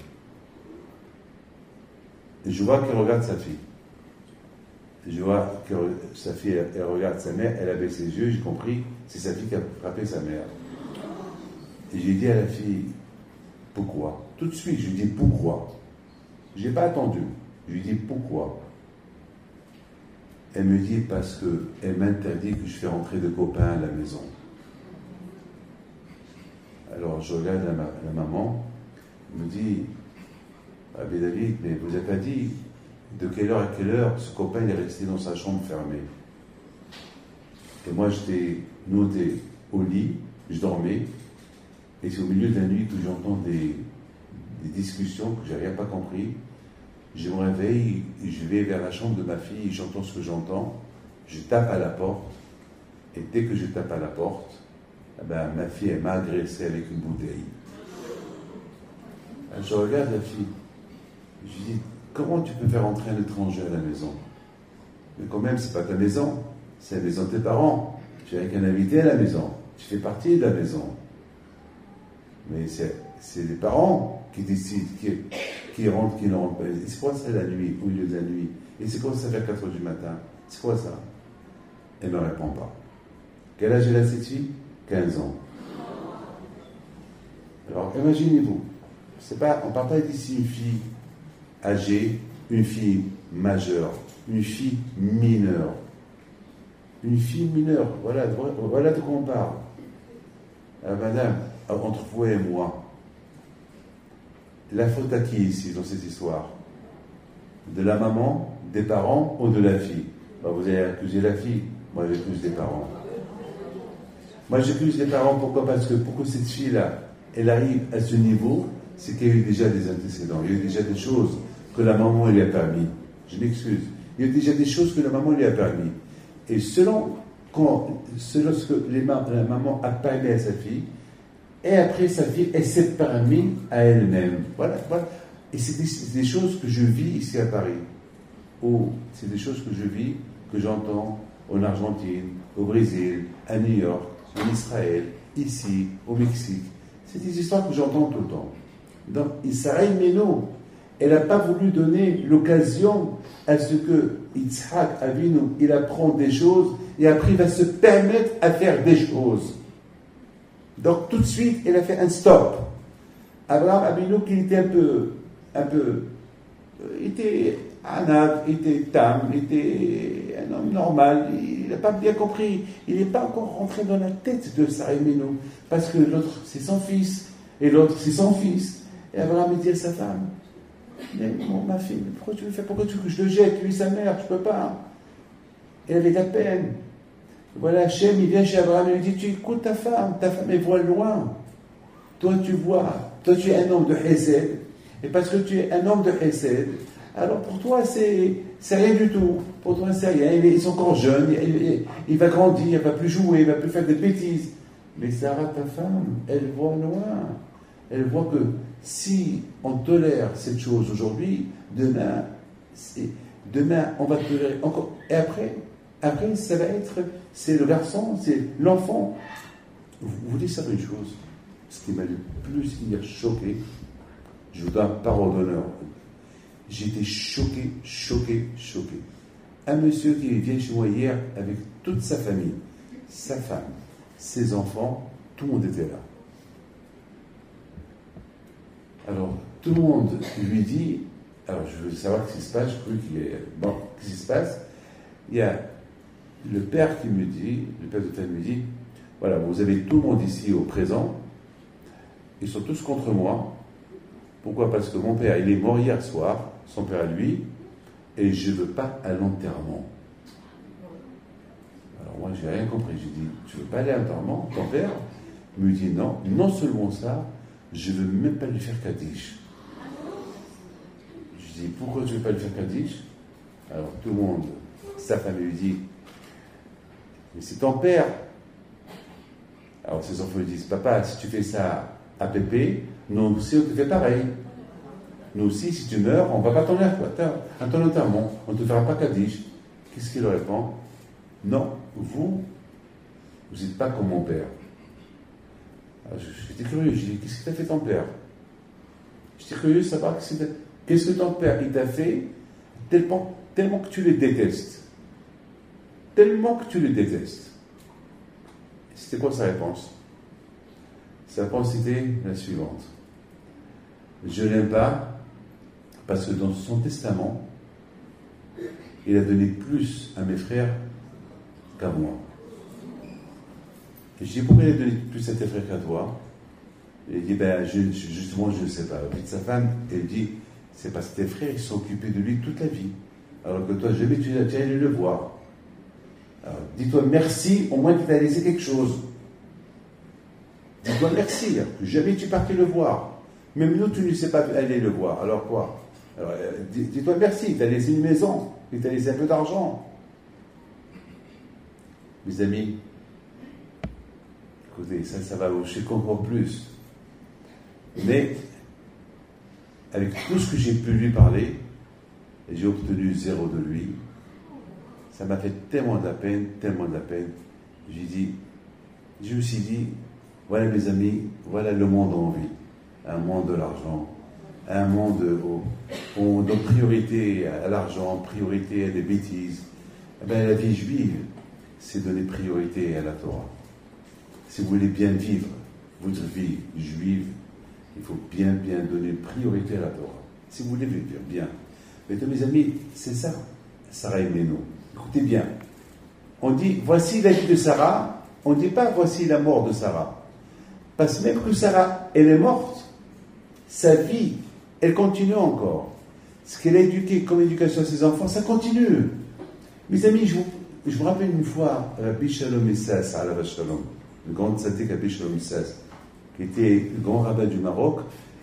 Et je vois qu'elle regarde sa fille. Je vois que sa fille, elle regarde sa mère, elle a baissé les yeux, j'ai compris, c'est sa fille qui a frappé sa mère. Et j'ai dit à la fille, pourquoi? Tout de suite, je lui dis pourquoi? Je n'ai pas attendu. Je lui dis pourquoi? Elle me dit parce qu'elle m'interdit que je fais rentrer de copains à la maison. Alors je regarde la maman, elle me dit, Abbé David, mais vous n'avez pas dit de quelle heure à quelle heure ce copain il est resté dans sa chambre fermée. Et moi nous on était au lit, je dormais, et c'est au milieu de la nuit que j'entends des discussions que je n'avais pas compris. Je me réveille, et je vais vers la chambre de ma fille, et j'entends ce que j'entends, je tape à la porte, et dès que je tape à la porte, ma fille elle m'a agressé avec une bouteille. Alors, je regarde la fille, je lui dis, comment tu peux faire entrer un étranger à la maison? Mais quand même, c'est pas ta maison, c'est la maison de tes parents. Tu es avec un invité à la maison, tu fais partie de la maison. Mais c'est les parents qui décident qui rentrent, qui ne rentrent pas. Et c'est quoi ça la nuit, au milieu de la nuit? Et c'est quoi ça vers 4 h du matin? C'est quoi ça? Elle ne me répond pas. Quel âge elle a cette fille? 15 ans. Alors imaginez-vous, on ne parle pas d'ici une fille âgée, une fille majeure, une fille mineure. Une fille mineure, voilà de quoi on parle. Alors, madame, entre vous et moi, la faute à qui ici dans cette histoire? De la maman, des parents ou de la fille? Vous allez accuser la fille, moi j'accuse les parents. Moi j'accuse les parents, pourquoi? Parce que pour que cette fille-là, elle arrive à ce niveau, c'est qu'il y a eu déjà des antécédents, il y a eu déjà des choses que la maman lui a permis. Je m'excuse. Il y a déjà des choses que la maman lui a permis. Et selon ce que la maman a permis à sa fille, et après sa fille, elle s'est permis à elle-même. Voilà. Et c'est des choses que je vis ici à Paris. C'est des choses que je vis, que j'entends en Argentine, au Brésil, à New York, en Israël, ici, au Mexique. C'est des histoires que j'entends tout le temps. Donc, Sarah Meno, elle n'a pas voulu donner l'occasion à ce que Yitzhak Avinu, il apprend des choses et après il va se permettre à faire des choses. Donc tout de suite, elle a fait un stop. Abraham Avinu, qui était il était anav, il était tam, il était un homme normal, il n'a pas bien compris, il n'est pas encore rentré dans la tête de Sarah Meno, parce que l'autre c'est son fils, et l'autre c'est son fils. Et Abraham dit à sa femme, mais ma fille, pourquoi tu le fais? Pourquoi tu veux que je le jette, lui et sa mère? Je ne peux pas. Elle avait de la peine. Voilà, Hachem, il vient chez Abraham et lui dit, tu écoutes ta femme elle voit loin. Toi tu vois, toi tu es un homme de Hesed, et parce que tu es un homme de Hesed, alors pour toi c'est rien du tout. Pour toi c'est rien, ils sont encore jeunes, il va grandir, il ne va plus jouer, il ne va plus faire des bêtises. Mais Sarah, ta femme, elle voit loin. Elle voit que si on tolère cette chose aujourd'hui, demain, on va tolérer encore. Et après, ça va être, c'est le garçon, c'est l'enfant. Vous voulez savoir une chose? Ce qui m'a le plus choqué, je vous donne parole d'honneur. J'étais choqué. Un monsieur qui vient chez moi hier avec toute sa famille, sa femme, ses enfants, tout le monde était là. Alors, tout le monde lui dit, alors je veux savoir ce qui se passe, je crois qu'il est... Bon, qu'est-ce qui se passe? Il y a le père qui me dit, le père de famille me dit, voilà, vous avez tout le monde ici au présent, ils sont tous contre moi. Pourquoi? Parce que mon père, il est mort hier soir, son père à lui, et je ne veux pas à l'enterrement. Alors moi, j'ai rien compris. J'ai dit, tu veux pas aller à l'enterrement? Ton père me dit non, non seulement ça, je ne veux même pas lui faire Kaddish. Je dis, pourquoi tu ne veux pas lui faire Kaddish? Alors tout le monde, sa femme lui dit, mais c'est ton père. Alors ses enfants lui disent, papa, si tu fais ça à Pépé, nous aussi on te fait pareil. Nous aussi, si tu meurs, on ne va pas t'en à ton enterrement, on ne te fera pas Kaddish. Qu'est-ce qu'il leur répond? Non, vous n'êtes pas comme mon père. Alors, j'étais curieux, je dis, qu'est-ce que t'a fait ton père? J'étais curieux de savoir qu'est-ce que ton père il t'a fait tellement que tu le détestes. Tellement que tu le détestes. C'était quoi sa réponse? Sa réponse était la suivante. Je ne l'aime pas parce que dans son testament, il a donné plus à mes frères qu'à moi. Et je dis, pourquoi il a donné plus à tes frères qu'à toi? Il dit, ben, justement, je ne sais pas. Et sa femme, elle dit, c'est parce que tes frères, ils sont occupés de lui toute la vie. Alors que toi, jamais tu es allé le voir. Alors, dis-toi merci, au moins qu'il t'a laissé quelque chose. Dis-toi merci, jamais tu es parti le voir. Même nous, tu ne sais pas aller le voir. Alors quoi? Alors, dis-toi merci, il t'a laissé une maison, il t'a laissé un peu d'argent. Mes amis, écoutez, ça va vous choquer encore plus. Mais, avec tout ce que j'ai pu lui parler, et j'ai obtenu zéro de lui, ça m'a fait tellement de la peine, tellement de la peine. Je me suis dit, voilà mes amis, voilà le monde où on vit. Un monde de l'argent, un monde où on donne priorité à l'argent, priorité à des bêtises. Eh bien, la vie juive, c'est donner priorité à la Torah. Si vous voulez bien vivre votre vie juive, il faut bien donner priorité à la Torah. Si vous voulez vivre bien. Mais mes amis, c'est ça, Sarah et Méno. Écoutez bien. On dit, voici la vie de Sarah. On ne dit pas, voici la mort de Sarah. Parce que même que Sarah, elle est morte, sa vie, elle continue encore. Ce qu'elle a éduqué comme éducation à ses enfants, ça continue. Mes amis, je me rappelle une fois, Rabbi Shalom Issas, Alav Shalom, le grand tzaddik Rabbi Shalom Issas, qui était le grand rabbin du Maroc,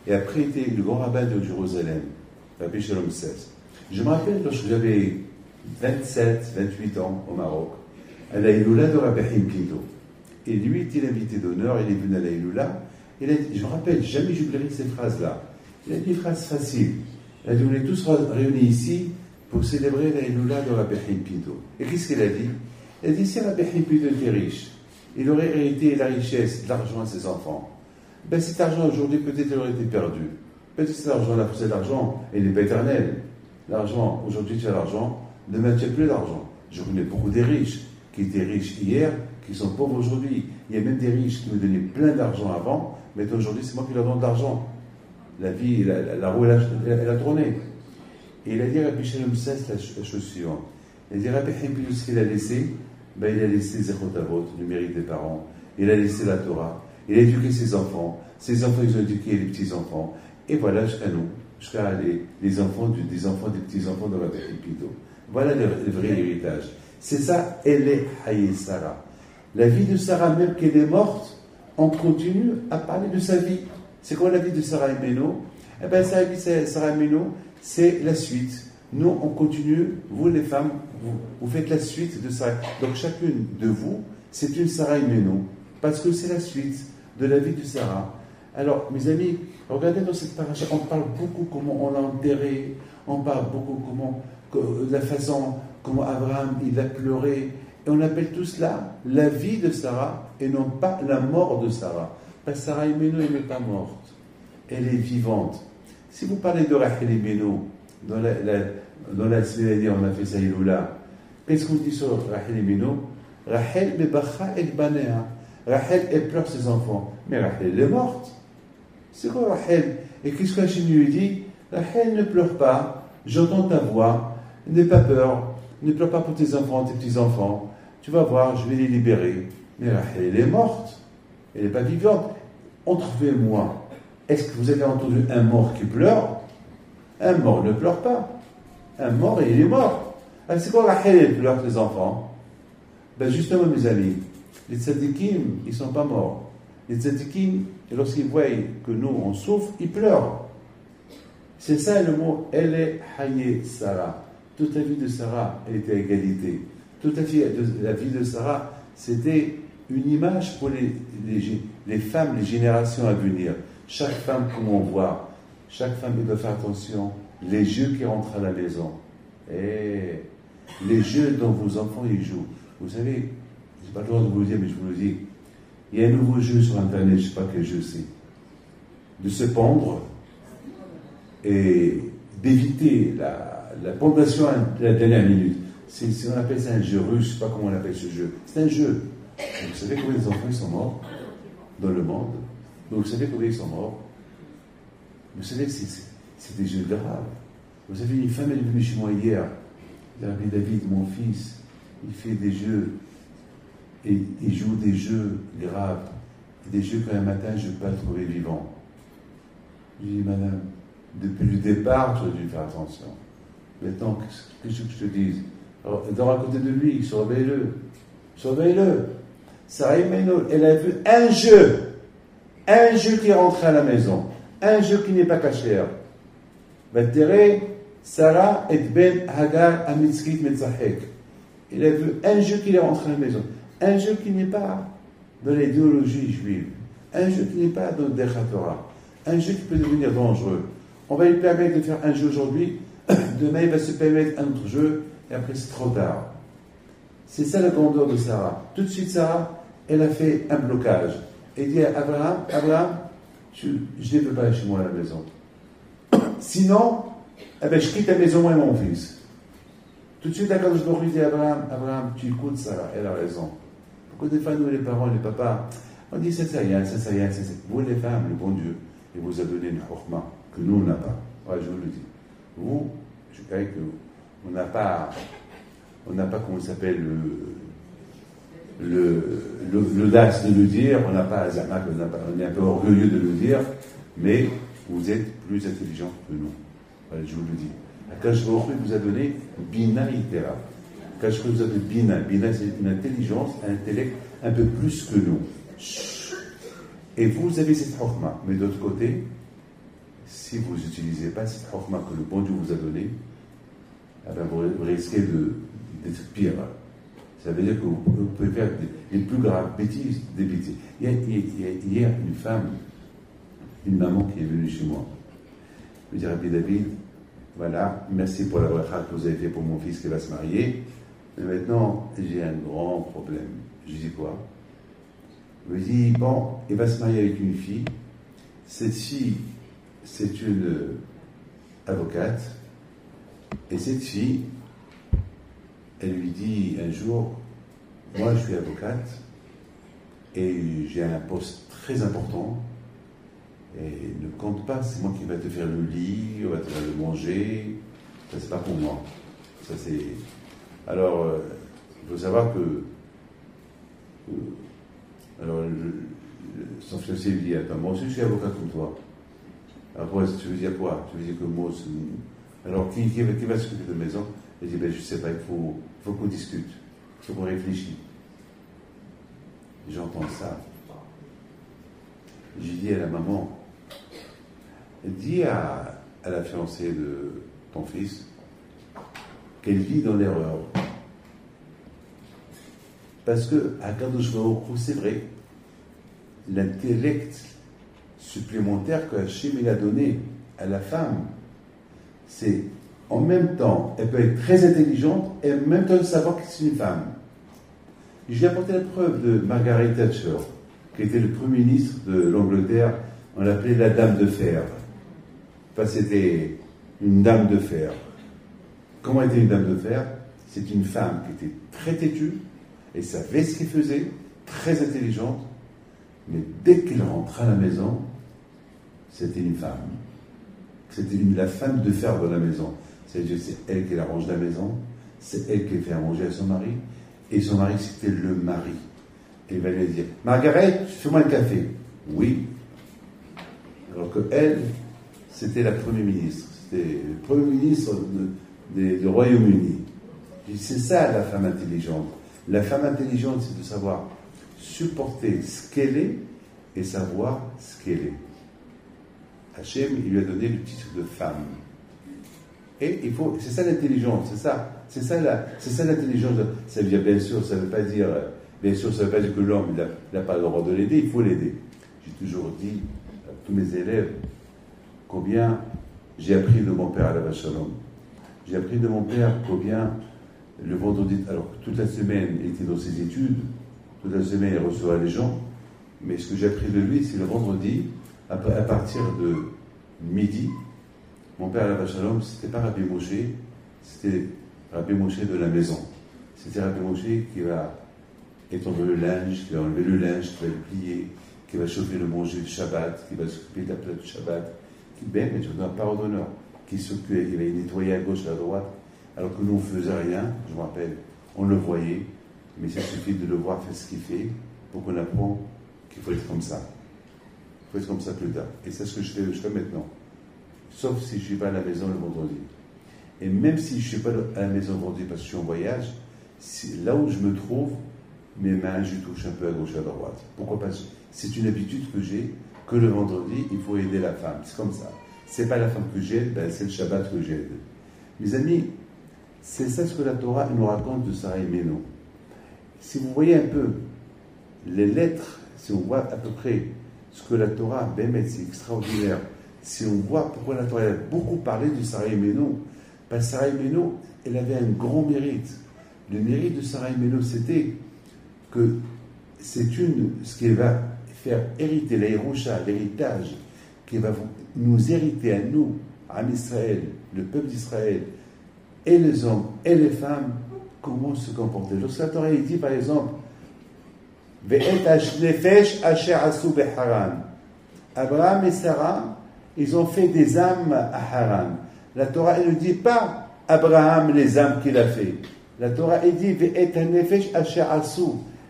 et après était le grand rabbin de Jérusalem, Rabbi Shalom Issas. Je me rappelle lorsque j'avais 27, 28 ans au Maroc, à la Iloula de Rabbi Haim Pinto. Et lui était l'invité d'honneur, il est venu à la Iloula. Je me rappelle, jamais j'oublierai ces phrases-là. Il a dit une phrase facile. Il a dit, on est tous réunis ici pour célébrer la Iloula de Rabbi Haim Pinto. Et qu'est-ce qu'il a dit? Il a dit, si Rabbi Haim Pinto était riche, il aurait hérité la richesse, l'argent à ses enfants. Ben cet argent aujourd'hui, peut-être il aurait été perdu. Peut-être que cet argent, il n'est pas éternel. L'argent, aujourd'hui tu as l'argent, demain tu n'as plus d'argent. Je connais beaucoup des riches qui étaient riches hier, qui sont pauvres aujourd'hui. Il y a même des riches qui me donnaient plein d'argent avant, mais aujourd'hui c'est moi qui leur donne de l'argent. La vie, la roue, elle a tourné. Et il a dit à Rabbi Shalom Issas la chose suivante. Il a dit Rabbi Haim Pinto, ce qu'il a laissé, ben, il a laissé Zechot Avot, le mérite des parents. Il a laissé la Torah. Il a éduqué ses enfants. Ses enfants, ils ont éduqué les petits-enfants. Et voilà jusqu'à nous, jusqu'à les enfants des petits-enfants de Rabbi Haim Pinto. Voilà le vrai héritage. C'est ça, elle est Haye Sarah. La vie de Sarah, même qu'elle est morte, on continue à parler de sa vie. C'est quoi la vie de Sarah et Méno? Eh bien, la vie de Sarah et Méno, c'est la suite. Nous, on continue, vous les femmes, vous faites la suite de Sarah. Donc, chacune de vous, c'est une Sarah et Méno, parce que c'est la suite de la vie de Sarah. Alors, mes amis, regardez dans cette paracha, on parle beaucoup comment on l'a enterré, on parle beaucoup de la façon comment Abraham, il a pleuré, et on appelle tout cela la vie de Sarah, et non pas la mort de Sarah. Parce que Sarah Iméno, elle n'est pas morte, elle est vivante. Si vous parlez de Rachel Iméno, dans la semaine on a fait ça Iloula, qu'est-ce qu'on dit sur Rachel Iméno? Rachel, elle pleure ses enfants. Mais Rachel, elle est morte. C'est quoi Rachel? Et qu'est-ce qu'Hachem lui dit? Rachel, ne pleure pas, j'entends ta voix, n'aie pas peur, ne pleure pas pour tes enfants, tes petits-enfants. Tu vas voir, je vais les libérer. Mais Rachel, elle est morte, elle n'est pas vivante. Entre vous et moi, est-ce que vous avez entendu un mort qui pleure? Un mort ne pleure pas. Un mort, il est mort. Alors, c'est quoi Rachel, elle pleure, les enfants? Ben justement, mes amis, les tzadikim, ils ne sont pas morts. Les tzadikim, lorsqu'ils voient que nous, on souffre, ils pleurent. C'est ça le mot, elle est Haye Sarah. Toute la vie de Sarah, elle était à égalité. Toute la vie de Sarah, c'était une image pour les femmes, les générations à venir. Chaque femme, comme on voit, chaque femme doit faire attention. Les jeux qui rentrent à la maison. Et les jeux dont vos enfants y jouent. Vous savez, je n'ai pas le droit de vous le dire, mais je vous le dis. Il y a un nouveau jeu sur Internet, je ne sais pas quel jeu c'est. De se pendre et d'éviter la pendation à la dernière minute. On appelle ça un jeu russe, je ne sais pas comment on appelle ce jeu. C'est un jeu. Donc, vous savez combien d'enfants ils sont morts dans le monde? Donc vous savez combien ils sont morts? Vous savez que c'est des jeux graves. Vous savez, une femme elle est venue chez moi hier. Elle a dit, David, mon fils, il fait des jeux. Et il joue des jeux graves. Des jeux qu'un matin, je ne peux pas le trouver vivant. Je lui dis, madame, depuis le départ, tu as dû faire attention. Maintenant, qu'est-ce que je te dise? Alors, dans à côté de lui, surveille-le. Surveille-le. Sarah Emmanuel, elle a vu un jeu qui est rentré à la maison. Un jeu qui n'est pas caché. Vatere, Sarah et Ben Hagar Amitzkit Metzahek. Il a vu un jeu qui est rentré à la maison. Un jeu qui n'est pas dans l'idéologie juive. Un jeu qui n'est pas dans le Dechatora. Un jeu qui peut devenir dangereux. On va lui permettre de faire un jeu aujourd'hui. Demain, il va se permettre un autre jeu. Et après, c'est trop tard. C'est ça la grandeur de Sarah. Tout de suite, Sarah, elle a fait un blocage. Elle dit à Abraham, je ne veux pas chez moi à la maison. Sinon, eh ben, je quitte la maison, moi et mon fils. Tout de suite, quand je lui dis à Abraham, tu écoutes Sarah, elle a raison. Pourquoi des fois, nous, les parents, les papas, on dit ça, c'est rien. Vous, les femmes, le bon Dieu, il vous a donné une chorma que nous, on n'a pas. Ouais, je vous le dis. Vous, je crois qu'on n'a pas, comment ça s'appelle, l'audace de le dire, on n'a pas, on est un peu orgueilleux de le dire, mais vous êtes plus intelligents que nous. Voilà, je vous le dis. Akash Baruch Hu vous a donné Bina Itera. Akash Baruch Hu vous a donné Bina. Bina, c'est une intelligence, un intellect un peu plus que nous. Et vous avez cette chorma. Mais d'autre côté, si vous n'utilisez pas cette chorma que le bon Dieu vous a donnée, eh bien vous risquez d'être pire. Ça veut dire que vous pouvez faire les plus graves bêtises, des bêtises. Il y a hier une femme, une maman qui est venue chez moi. Je me dis, Rabbi David, voilà, merci pour la bracha que vous avez fait pour mon fils qui va se marier. Mais maintenant, j'ai un grand problème. Je dis quoi? Je me dis, bon, il va se marier avec une fille. Cette fille, c'est une avocate. Et cette fille, elle lui dit un jour, moi je suis avocate et j'ai un poste très important. Et ne compte pas, c'est moi qui vais te faire le lit, on va te faire le manger. Ça, c'est pas pour moi. Ça, c'est... Alors, il faut savoir que... alors, son fiancé lui dit, attends, moi aussi je suis avocat comme toi. Alors, tu veux dire quoi? Tu veux dire que moi... Alors, qui va s'occuper de la maison? Il dit, ben, je ne sais pas, il faut qu'on discute. Il faut qu'on réfléchisse. J'entends ça. J'ai dit à la maman, dis à la fiancée de ton fils qu'elle vit dans l'erreur. Parce que, à Kadosh Baruch Hu, c'est vrai, l'intellect supplémentaire que Hachem a donné à la femme, c'est en même temps, elle peut être très intelligente et en même temps savoir que c'est une femme. J'ai apporté la preuve de Margaret Thatcher, qui était le Premier ministre de l'Angleterre. On l'appelait la Dame de Fer. Enfin, c'était une Dame de Fer. Comment était une Dame de Fer? C'est une femme qui était très têtue, et savait ce qu'elle faisait, très intelligente, mais dès qu'elle rentre à la maison, c'était une femme. C'était la femme de fer de la maison. C'est-à-dire, c'est elle qui arrange la maison, c'est elle qui fait à manger à son mari, et son mari, c'était le mari. Et il va lui dire, Margaret, fais-moi le café. Oui. Alors que elle, c'était la première ministre. C'était le premier ministre du Royaume-Uni. C'est ça la femme intelligente. La femme intelligente, c'est de savoir supporter ce qu'elle est et savoir ce qu'elle est. Hachem, il lui a donné le titre de femme. Et c'est ça l'intelligence, c'est ça l'intelligence. Ça veut dire, bien sûr, ça ne veut pas dire que l'homme n'a pas le droit de l'aider, il faut l'aider. J'ai toujours dit à tous mes élèves combien j'ai appris de mon père à la Shalom. J'ai appris de mon père combien le vendredi, alors toute la semaine il était dans ses études, toute la semaine il recevait les gens, mais ce que j'ai appris de lui, c'est le vendredi, à partir de midi, mon père à la Shalom, c'était pas Rabbi Moshe, c'était Rabbi Moshe de la maison. C'était Rabbi Moshe qui va étendre le linge, qui va enlever le linge, qui va le plier, qui va chauffer le manger du Shabbat, qui va s'occuper de la plate du Shabbat, qui mais tu ne donnes pas d'honneur, qui s'occupait, il va nettoyer à gauche et à droite, alors que nous on ne faisait rien, je me rappelle, on le voyait, mais ça suffit de le voir faire ce qu'il fait pour qu'on apprenne qu'il faut être comme ça. Il faut être comme ça plus tard. Et c'est ce que je fais maintenant. Sauf si je ne suis pas à la maison le vendredi. Et même si je ne suis pas à la maison le vendredi parce que je suis en voyage, là où je me trouve, mes mains, je touche un peu à gauche et à droite. Pourquoi pas? C'est une habitude que j'ai, que le vendredi, il faut aider la femme. C'est comme ça. C'est pas la femme que j'aide, c'est le Shabbat que j'aide. Mes amis, c'est ça ce que la Torah nous raconte de Sarah et Méno. Si vous voyez un peu les lettres, si on voit à peu près ce que la Torah, c'est extraordinaire. Si on voit pourquoi la Torah a beaucoup parlé de Sarah et Méno, parce que Sarah et Méno, elle avait un grand mérite. Le mérite de Sarah et Méno, c'était que c'est ce qui va faire hériter la Hérosha, l'héritage, qui va nous hériter à nous, à Israël, le peuple d'Israël, et les hommes et les femmes, comment se comporter. Lorsque la Torah dit par exemple, Abraham et Sarah, ils ont fait des âmes à Haran. La Torah elle ne dit pas Abraham les âmes qu'il a fait. La Torah elle dit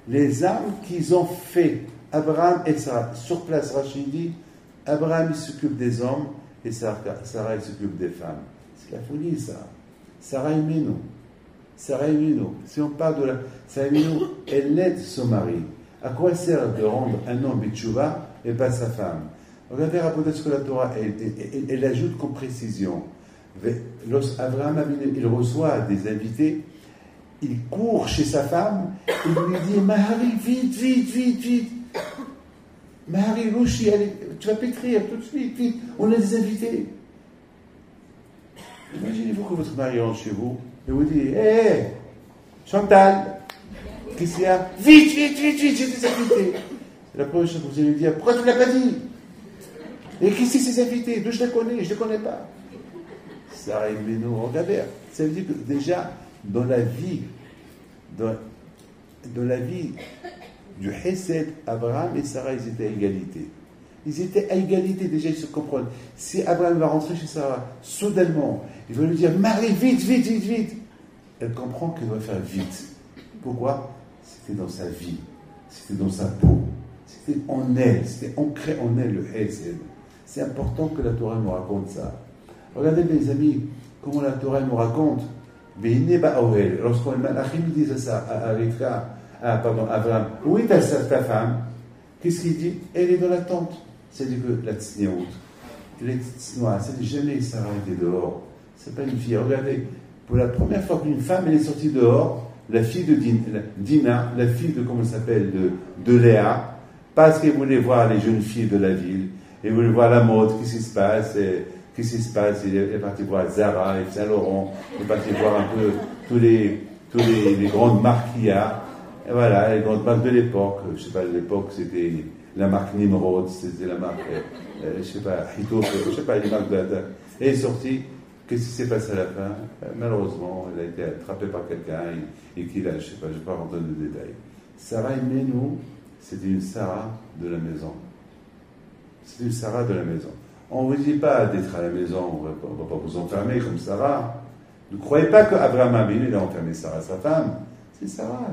les âmes qu'ils ont fait. Abraham et Sarah. Sur place, Rachid dit Abraham il s'occupe des hommes et Sarah elle s'occupe des femmes. C'est la folie ça. Sarah et Méno. Si on parle de Sarah et Méno, elle aide son mari. À quoi sert de rendre un homme bitchouva et pas sa femme? Regardez ce que la Torah elle ajoute comme précision. Lorsqu'Abraham il reçoit des invités, il court chez sa femme, il lui dit Mahari, vite. Mahari, Rouchi, tu vas pétrir tout de suite, vite, on a des invités. Imaginez-vous que votre mari rentre chez vous et vous dit hé, Chantal, qu'est-ce qu'il y a? Vite, j'ai des invités. La première chose que vous allez lui dire pourquoi tu ne l'as pas dit? Et qui c'est ces invités? D'où je les connais pas. Sarah et Méno, regardez, ça veut dire que déjà, dans la vie du Hesed, Abraham et Sarah, ils étaient à égalité. Ils étaient à égalité, déjà, ils se comprennent. Si Abraham va rentrer chez Sarah, soudainement, il va lui dire Marie, vite. Elle comprend qu'elle doit faire vite. Pourquoi? C'était dans sa vie, c'était dans sa peau, c'était en elle, c'était ancré en elle le Hesed. C'est important que la Torah nous raconte ça. Regardez, mes amis, comment la Torah nous raconte. Lorsqu'on Malachim dit ça à Abraham, où est ta femme? Qu'est-ce qu'il dit? Elle est dans la tente. C'est-à-dire que la tsnéout, c'est jamais Sarah était dehors. C'est pas une fille. Regardez, pour la première fois qu'une femme elle est sortie dehors, la fille de Dina, la fille de, comment elle s'appelle, de Léa, parce qu'elle voulait voir les jeunes filles de la ville, elle voulait voir la mode, qu'est-ce qui se passe, elle est partie voir Zara et Saint-Laurent, elle est partie voir un peu tous les grandes marques qu'il y a. Et voilà, les grandes marques de l'époque. Je sais pas, à l'époque, c'était la marque Nimrod, c'était la marque, je sais pas, Hito, je sais pas, les marques de. Elle est sortie. Qu'est-ce qui s'est passé à la fin? Malheureusement, elle a été attrapée par quelqu'un et qu'il a, je sais pas, je ne vais pas rentrer dans les détails. Sarah et Méno, c'était une Sarah de la maison. C'était une Sarah de la maison. On ne vous dit pas d'être à la maison, on ne va pas vous enfermer comme Sarah. Ne croyez pas qu'Abraham Avinu il a enfermé Sarah, sa femme. C'est Sarah,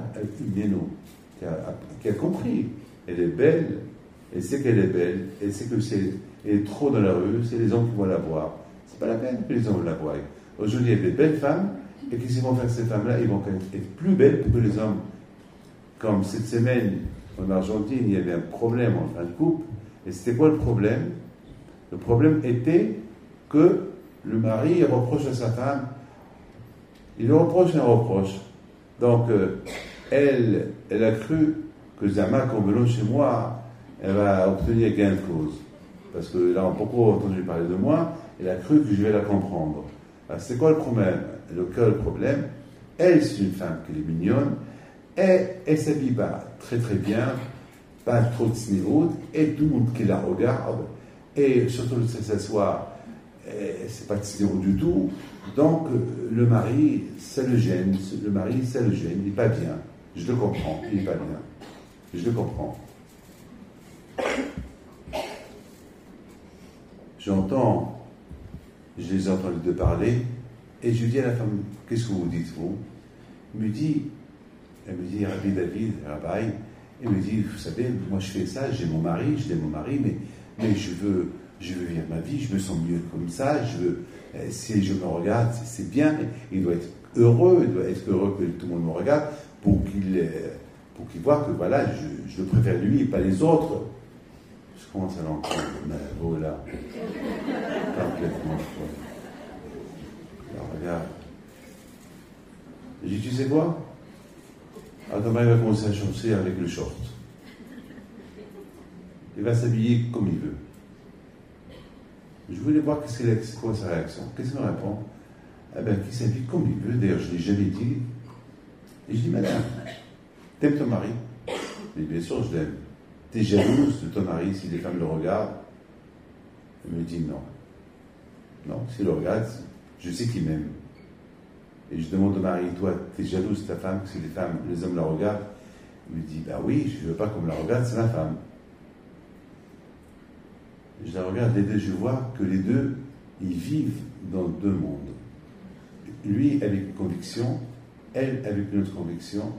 qui a compris. Elle est belle, elle sait qu'elle est belle, elle sait que elle est trop dans la rue, c'est les hommes qui vont la voir. C'est pas la peine que les hommes la voient. Aujourd'hui, il y a des belles femmes, et qu'est-ce qu'ils vont faire ces femmes-là? Ils vont être plus belles que les hommes. Comme cette semaine, en Argentine, il y avait un problème entre un couple, et c'était quoi le problème? Le problème était que le mari reproche à sa femme, il lui reproche un reproche. Donc, elle a cru que Zama, en venant chez moi, elle va obtenir gain de cause. Parce que là, on a beaucoup entendu parler de moi, elle a cru que je vais la comprendre. Alors, c'est quoi le problème? Le problème, elle, c'est une femme qui est mignonne, elle s'habille pas très très bien, pas trop de snéoute, et tout le monde qui la regarde, et surtout si ça s'assoit, c'est pas de snéoute du tout. Donc, le mari, ça le gêne, il n'est pas bien. Je le comprends, il n'est pas bien. Je le comprends. Je les entends les deux parler, et je dis à la femme, qu'est-ce que vous dites, vous? Elle me dit, Rabbi David, Rabbi, elle me dit, vous savez, moi je fais ça, j'ai mon mari, mais je veux vivre ma vie, je me sens mieux comme ça, si je me regarde, c'est bien, il doit être heureux que tout le monde me regarde, pour qu'il voit que voilà, je le préfère lui et pas les autres. Je commence à l'entendre, mais voilà. Complètement fou. Alors regarde. J'ai dit, tu sais quoi? Alors ton mari va commencer à chanter avec le short. Il va s'habiller comme il veut. Je voulais voir c'est quoi sa réaction. Qu'est-ce qu'il me répond? Eh bien, qu'il s'habille comme il veut. D'ailleurs, je ne l'ai jamais dit. Et je dis, madame, t'aimes ton mari? Mais bien sûr, je l'aime. T'es jalouse de ton mari si les femmes le regardent? Elle me dit non. Non, s'il le regarde, je sais qu'il m'aime. Et je demande au mari, toi, t'es jalouse de ta femme si les hommes la regardent? Il me dit, oui, je ne veux pas qu'on me la regarde, c'est ma femme. Je la regarde, les deux, je vois que les deux, ils vivent dans deux mondes. Lui avec une conviction, elle avec une autre conviction,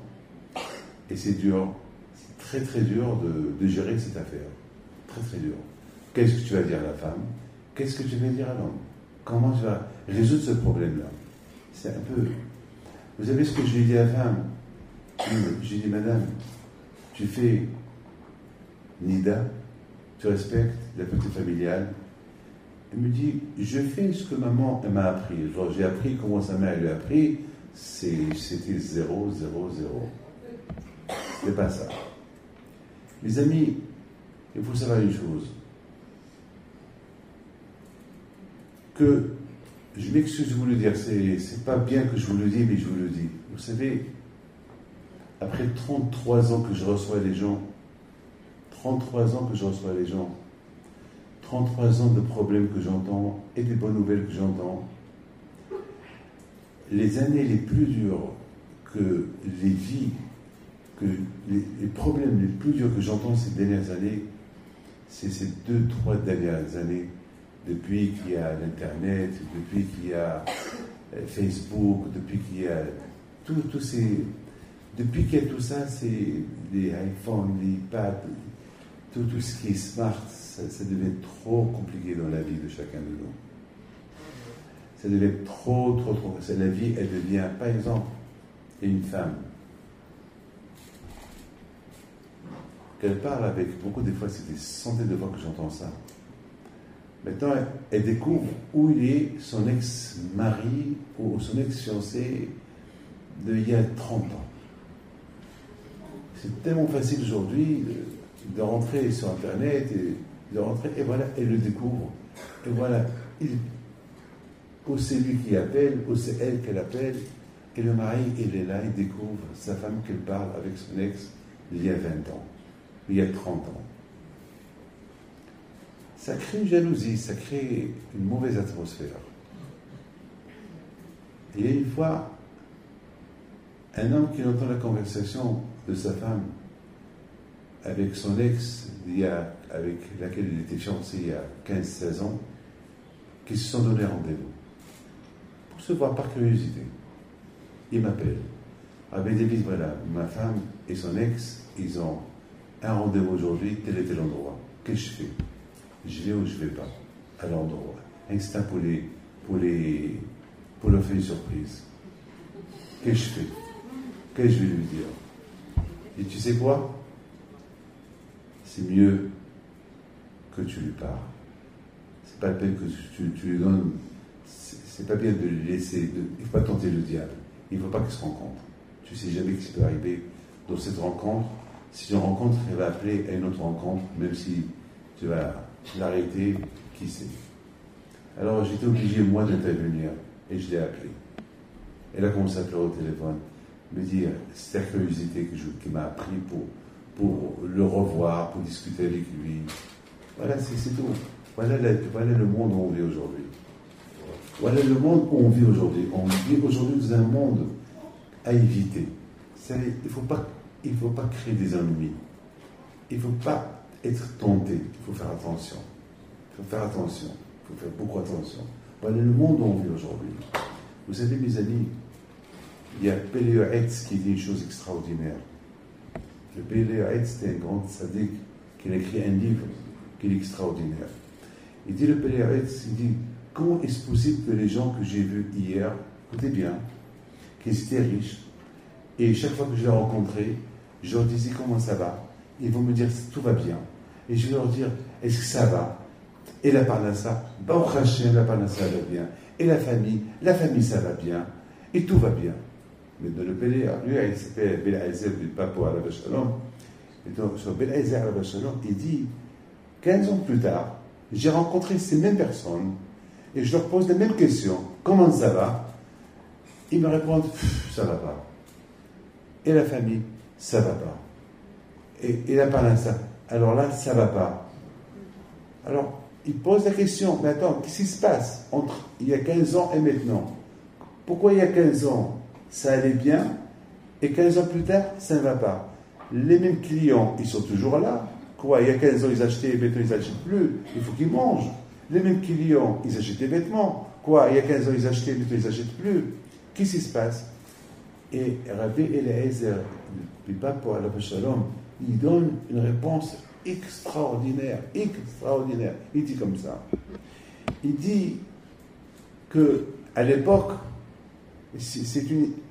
et c'est dur, c'est très très dur de gérer cette affaire. Très très dur. Qu'est-ce que tu vas dire à la femme? Qu'est-ce que tu vas dire à l'homme? Comment tu vas résoudre ce problème-là? C'est un peu... Vous savez ce que je lui ai dit à la femme? J'ai dit, madame, tu fais Nida, tu respectes la petite familiale. Elle me dit, je fais ce que maman m'a appris. Genre, j'ai appris comment sa mère lui a appris, c'était 0, 0, 0. C'est pas ça. Les amis, il faut savoir une chose. Que, je m'excuse de vous le dire, c'est pas bien que je vous le dise, mais je vous le dis. Vous savez, après 33 ans que je reçois les gens, 33 ans de problèmes que j'entends et des bonnes nouvelles que j'entends, les années les plus dures que les vies, que les problèmes les plus durs que j'entends ces dernières années, c'est ces 2-3 dernières années, depuis qu'il y a l'Internet, depuis qu'il y a Facebook, depuis qu'il y a depuis qu'il y a tout ça, c'est les iPhones, les iPads, tout ce qui est smart, ça devient trop compliqué dans la vie de chacun de nous. Ça devient trop. La vie, elle devient, par exemple, une femme, qu'elle parle avec, beaucoup des fois, c'est des centaines de fois que j'entends ça. Maintenant, elle découvre où il est son ex-mari ou son ex-fiancé d'il y a 30 ans. C'est tellement facile aujourd'hui de rentrer sur Internet et voilà, elle le découvre. Et voilà, ou c'est lui qui appelle, ou c'est elle qu'elle appelle, et le mari, il est là, il découvre sa femme qu'elle parle avec son ex il y a 20 ans, il y a 30 ans. Ça crée une jalousie, ça crée une mauvaise atmosphère. Et une fois, un homme qui entend la conversation de sa femme avec son ex, avec laquelle il était fiancé il y a 15-16 ans, qui se sont donné rendez-vous pour se voir par curiosité. Ils m'appellent. Avec David, voilà, ma femme et son ex, ils ont un rendez-vous aujourd'hui, tel et tel endroit. Qu'est-ce que je fais? Je vais ou je ne vais pas à l'endroit. Instinct pour leur faire une surprise. Qu'est-ce que je fais? Qu'est-ce que je vais lui dire? Et tu sais quoi? C'est mieux que tu lui parles. C'est pas la peine que tu lui donnes. C'est pas bien de lui laisser. Il ne faut pas tenter le diable. Il ne faut pas qu'ils se rencontrent. Tu ne sais jamais ce qui peut arriver dans cette rencontre. Si tu rencontres, elle va appeler à une autre rencontre, même si tu vas l'arrêter, qui sait. Alors j'étais obligé, moi, d'intervenir, et je l'ai appelé. Elle a commencé à pleurer au téléphone, me dire, c'est la curiosité qui m'a appris pour le revoir, pour discuter avec lui. Voilà, c'est tout. Voilà le monde où on vit aujourd'hui. Voilà le monde où on vit aujourd'hui. On vit aujourd'hui dans un monde à éviter. Il ne faut pas créer des ennemis. Il ne faut pas être tenté. Il faut faire attention. Il faut faire attention. Il faut faire beaucoup attention. Voilà le monde où on vit aujourd'hui. Vous savez, mes amis, il y a Péléo Hetz qui dit une chose extraordinaire. Le Péléo Hetz, c'était un grand sadique qui a écrit un livre qui est extraordinaire. Il dit, le Péléo Hetz, il dit, comment est-ce possible que les gens que j'ai vus hier, écoutez bien, qu'ils étaient riches, et chaque fois que je les rencontrais, je leur disais comment ça va. Ils vont me dire tout va bien. Et je vais leur dire est-ce que ça va? Et la parnassa, Baruch Hashem, la parnassa va bien. Et la famille ça va bien. Et tout va bien. Mais dans le Péléo, lui, il s'appelle Bel-Azer du Papo Alav Shalom. Et donc, sur Bel-Azer Alav Shalom, il dit 15 ans plus tard, j'ai rencontré ces mêmes personnes et je leur pose les mêmes questions. Comment ça va? Ils me répondent ça va pas. Et la famille, ça va pas. Et la parnassa, alors là, ça va pas. Alors, ils posent la question, mais attends, qu'est-ce qui se passe entre il y a 15 ans et maintenant? Pourquoi il y a 15 ans, ça allait bien, et 15 ans plus tard, ça ne va pas? Les mêmes clients, ils sont toujours là. Quoi, il y a 15 ans, ils achetaient, et maintenant, ils n'achètent plus. Il faut qu'ils mangent. Les mêmes clients, ils achètent des vêtements. Quoi, il y a 15 ans, ils achetaient, et maintenant, ils n'achètent plus. Qu'est-ce qui se passe? Et Rabbi Eliezer, du Papo Alav Shalom, il donne une réponse extraordinaire. Il dit comme ça. Il dit que à l'époque,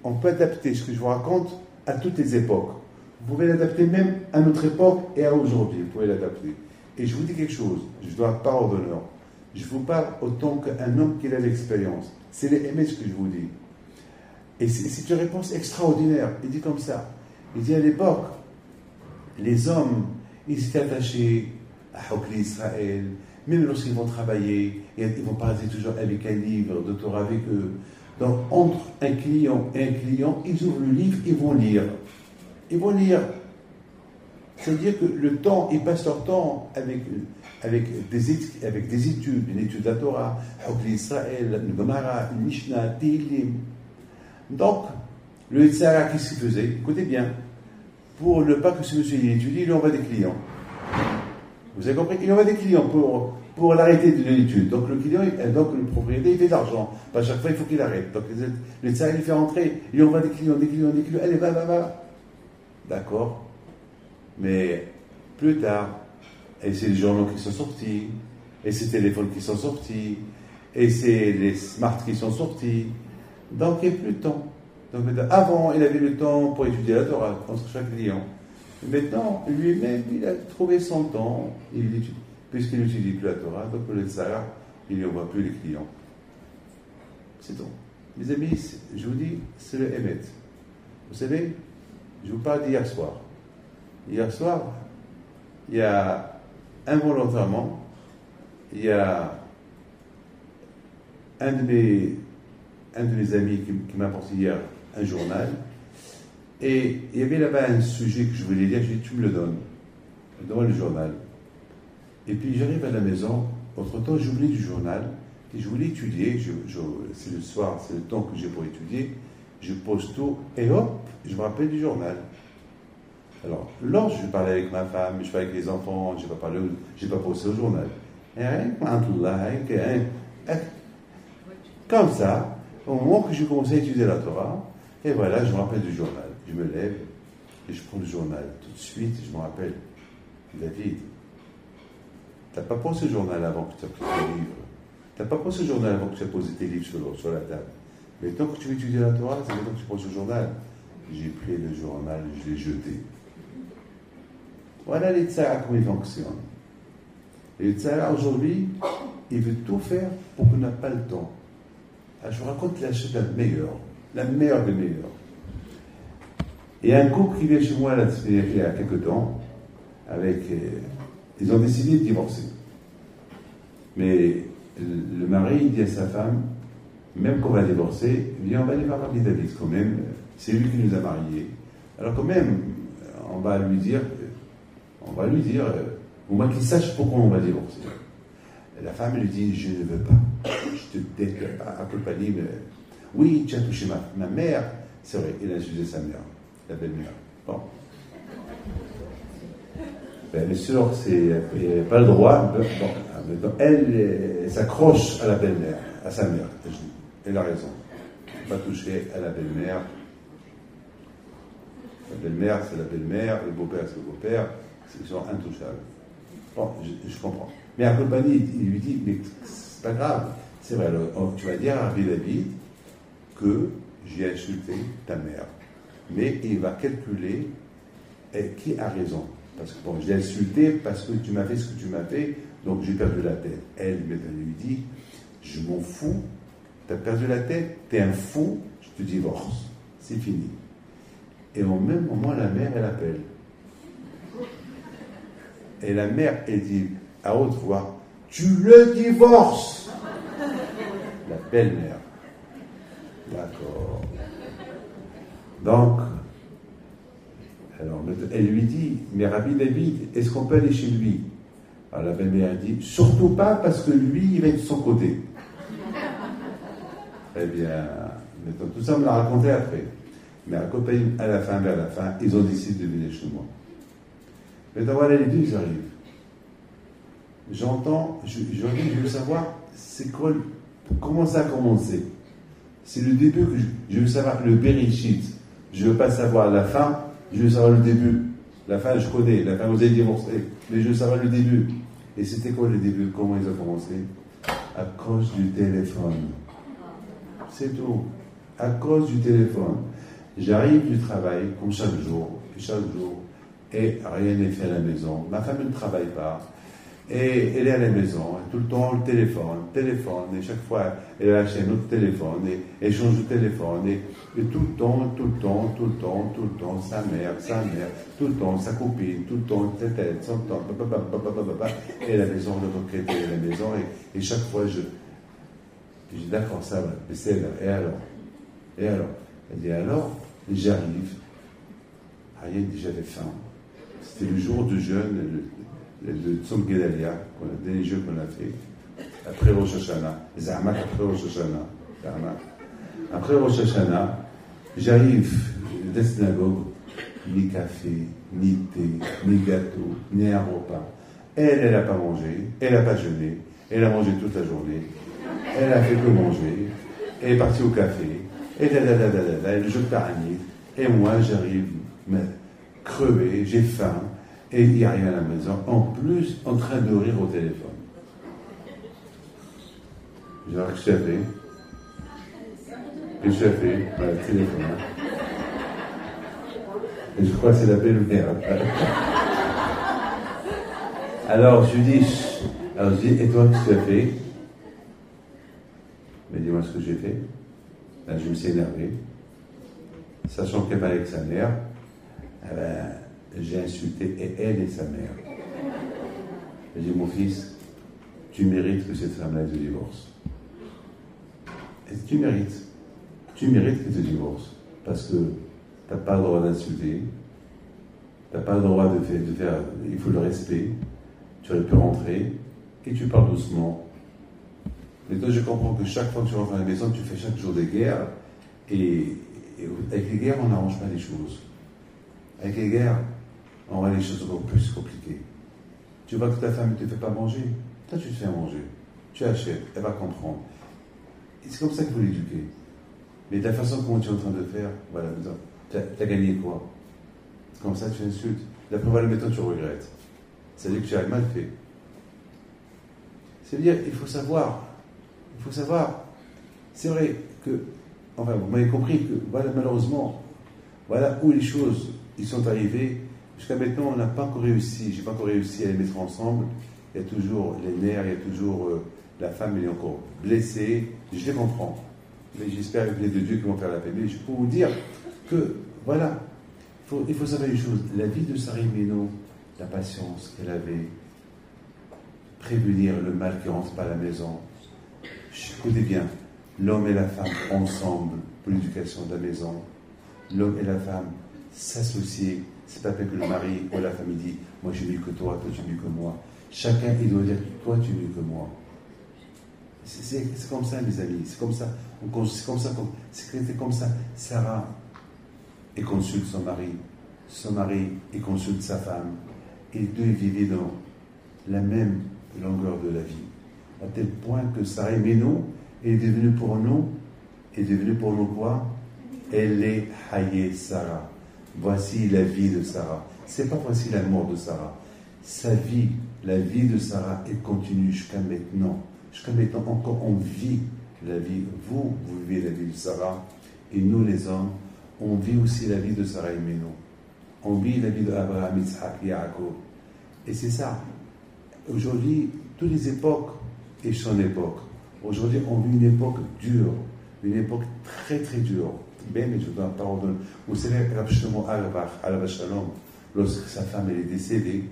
on peut adapter ce que je vous raconte à toutes les époques. Vous pouvez l'adapter même à notre époque et à aujourd'hui. Vous pouvez l'adapter. Et je vous dis quelque chose. Je dois pas d'honneur. Je vous parle autant qu'un homme qui a l'expérience. C'est les MS que je vous dis. Et c'est une réponse extraordinaire. Il dit comme ça. Il dit à l'époque, les hommes, ils étaient attachés à Hokli Israël, même lorsqu'ils vont travailler, ils vont parler toujours avec un livre de Torah avec eux. Donc, entre un client et un client, ils ouvrent le livre, ils vont lire. Ils vont lire. C'est-à-dire que le temps, ils passent leur temps avec des études, une étude de la Torah, Hokli Israël, une Gemara, une Mishnah, Tehillim. Donc, le Yitzhara, qu'est-ce qu'il faisait? Écoutez bien. Pour ne pas que ce monsieur y étudie, il lui envoie des clients. Vous avez compris? Il lui envoie des clients pour l'arrêter de l'étude. Donc le client, donc le propriétaire, il fait de l'argent. À chaque fois, il faut qu'il arrête. Donc le tsar, il fait rentrer, il lui envoie des clients. Allez, va. D'accord. Mais plus tard, et c'est les journaux qui sont sortis, et c'est les téléphones qui sont sortis, et c'est les smarts qui sont sortis. Donc il n'y a plus de temps. Donc, avant, il avait le temps pour étudier la Torah contre chaque client. Maintenant, lui-même, il a trouvé son temps. Puisqu'il n'étudie plus la Torah, donc le Tzara, il n'y envoie plus les clients. C'est tout. Mes amis, je vous dis, c'est le Emet. Vous savez, je vous parle d'hier soir. Hier soir, il y a involontairement, il y a un de mes amis qui m'a apporté hier un journal, et il y avait là-bas un sujet que je voulais lire. Je lui ai dit, tu me le donnes, donne-moi le journal. Et puis j'arrive à la maison, entre-temps j'oublie du journal, et je voulais étudier, c'est le soir, c'est le temps que j'ai pour étudier, je pose tout, et hop, je me rappelle du journal. Alors, lorsque je parlais avec ma femme, je parlais avec les enfants, je n'ai pas pensé au journal. Et rien que Comme ça, au moment que j'ai commencé à étudier la Torah, et voilà, je me rappelle du journal. Je me lève et je prends le journal. Tout de suite, je me rappelle, David, t'as pas pensé au journal avant que tu as pris tes livres. T'as pas pensé au journal avant que tu as posé tes livres sur la table. Maintenant que tu veux étudier la Torah, c'est maintenant que tu penses au journal. J'ai pris le journal, je l'ai jeté. Voilà les tzara comment ils fonctionnent. Et le tzara aujourd'hui, il veut tout faire pour qu'on n'ait pas le temps. Alors, je vous raconte la chose la meilleure des meilleures. Il y a un couple qui vient chez moi là, il y a quelques temps, ils ont décidé de divorcer. Mais le mari dit à sa femme, même qu'on va divorcer, viens, on va aller voir Rabbi David quand même, c'est lui qui nous a mariés. Alors quand même, on va lui dire, au moins qu'il sache pourquoi on va divorcer. Et la femme lui dit, je ne veux pas, je te déteste, à compagnie, mais oui, tu as touché ma mère, c'est vrai, il a insulté sa mère, la belle-mère. Bon. Bien sûr, il n'a pas le droit, elle s'accroche à la belle-mère, à sa mère, elle a raison. Il ne faut pas toucher à la belle-mère. La belle-mère, c'est la belle-mère, le beau-père, c'est le beau-père, ils sont intouchables. Bon, je comprends. Mais à compagnie, il lui dit, mais c'est pas grave, c'est vrai, alors, tu vas dire à Rabbi David que j'ai insulté ta mère. Mais il va calculer qui a raison. Parce que bon, je l'ai insulté parce que tu m'as fait ce que tu m'as fait, donc j'ai perdu la tête. Elle lui dit, je m'en fous, tu as perdu la tête, tu es un fou, je te divorce. C'est fini. Et au même moment, la mère, elle appelle. Et la mère, elle dit à haute voix, tu le divorces. La belle-mère. D'accord. Donc, alors, elle lui dit, mais Rabbi David, est-ce qu'on peut aller chez lui? Alors la belle-mère dit, surtout pas parce que lui, il va être de son côté. Eh bien, maintenant, tout ça, on me l'a raconté après. Mais à la fin, vers la fin, ils ont décidé de venir chez moi. Maintenant, voilà, les deux, ils arrivent. J'entends, je veux savoir, c'est quoi, comment ça a commencé? C'est le début que je veux savoir, le Bereshit. Je ne veux pas savoir la fin, je veux savoir le début. La fin, je connais, la fin, vous avez divorcé, mais je veux savoir le début. Et c'était quoi le début? Comment ils ont commencé? À cause du téléphone. C'est tout. À cause du téléphone. J'arrive du travail, comme chaque jour, et rien n'est fait à la maison. Ma femme ne travaille pas. Et elle est à la maison, tout le temps le téléphone, et chaque fois elle achète un autre téléphone, et elle change de téléphone, et tout le temps, sa mère, tout le temps, sa copine, tout le temps, tête, son temps, et la maison, le retraité à la maison, et chaque fois je dis d'accord, ça va, mais c'est là, et alors, elle dit alors, j'arrive, rien dit, j'avais faim, c'était le jour du jeûne, le Tzom Gedalia, le dernier jeu qu'on a fait, après Rosh Hashanah, Zahmak après Rosh Hashanah, après Rosh Hashanah, j'arrive de la synagogue, ni café, ni thé, ni gâteau, ni un repas. Elle n'a pas mangé, elle n'a pas jeûné, elle a mangé toute la journée, elle a fait que manger, elle est partie au café, et le jeu de Taranit, et moi j'arrive crevé, j'ai faim, et il n'y a rien à la maison, en plus en train de rire au téléphone. Genre, qu'est-ce que tu as fait? Qu'est-ce que tu as fait? Voilà, le téléphone. Et je crois que c'est la belle-mère. Alors, je lui dis, et toi, qu'est-ce que tu as fait? Mais dis-moi ce que j'ai fait. Là, je me suis énervé. Sachant qu'elle parlait avec sa mère, j'ai insulté elle et sa mère. J'ai dit, mon fils, tu mérites que cette femme-là te divorce. Et tu mérites qu'elle te divorce. Parce que tu n'as pas le droit d'insulter, tu n'as pas le droit de faire, il faut le respect. Tu aurais pu rentrer et tu parles doucement. Mais toi, je comprends que chaque fois que tu rentres à la maison, tu fais chaque jour des guerres. Et avec les guerres, on n'arrange pas les choses. Avec les guerres, on rend les choses encore plus compliquées. Tu vois que ta femme ne te fait pas manger, toi tu te fais à manger. Tu achètes, elle va comprendre. Et c'est comme ça qu'il faut l'éduquer. Mais de la façon dont tu es en train de faire, voilà, tu as gagné quoi? Comme ça, tu insultes. D'après voilà, maintenant, tu regrettes. C'est-à-dire que tu as mal fait. C'est-à-dire, il faut savoir. C'est vrai que, enfin, vous m'avez compris que, voilà, malheureusement, voilà où les choses ils sont arrivées. Jusqu'à maintenant, on n'a pas encore réussi. J'ai pas encore réussi à les mettre ensemble. Il y a toujours les nerfs, il y a toujours la femme, elle est encore blessée. Je les comprends. Mais j'espère avec les deux dieux qui vont faire la paix. Mais je peux vous dire que, voilà, il faut savoir une chose. La vie de Sarah Imeno, la patience qu'elle avait, prévenir le mal qui ne rentre pas à la maison. Écoutez bien, l'homme et la femme ensemble pour l'éducation de la maison. L'homme et la femme s'associer. C'est pas que le mari ou la femme dit moi je suis mieux que toi tu es mieux que moi. Chacun il doit dire toi tu es mieux que moi. C'est comme ça mes amis, c'est comme ça. C'était comme ça. Sarah et consulte son mari et consulte sa femme. Et les deux vivaient dans la même longueur de la vie. À tel point que Sarah Imeno est devenue pour nous quoi? Elle est Haye Sarah. Voici la vie de Sarah. C'est pas voici la mort de Sarah. Sa vie, la vie de Sarah, elle continue jusqu'à maintenant. Jusqu'à maintenant, encore, on vit la vie. Vous vivez la vie de Sarah. Et nous, les hommes, on vit aussi la vie de Sarah Imeno. On vit la vie d'Abraham, Yitzhak, Yaakov. Et c'est ça. Aujourd'hui, toutes les époques et son époque. Aujourd'hui, on vit une époque dure. Une époque très très dure. Ben, mais je donne la parole de... Vous savez, Rav Shlomo Alav Shalom, lorsque sa femme elle est décédée,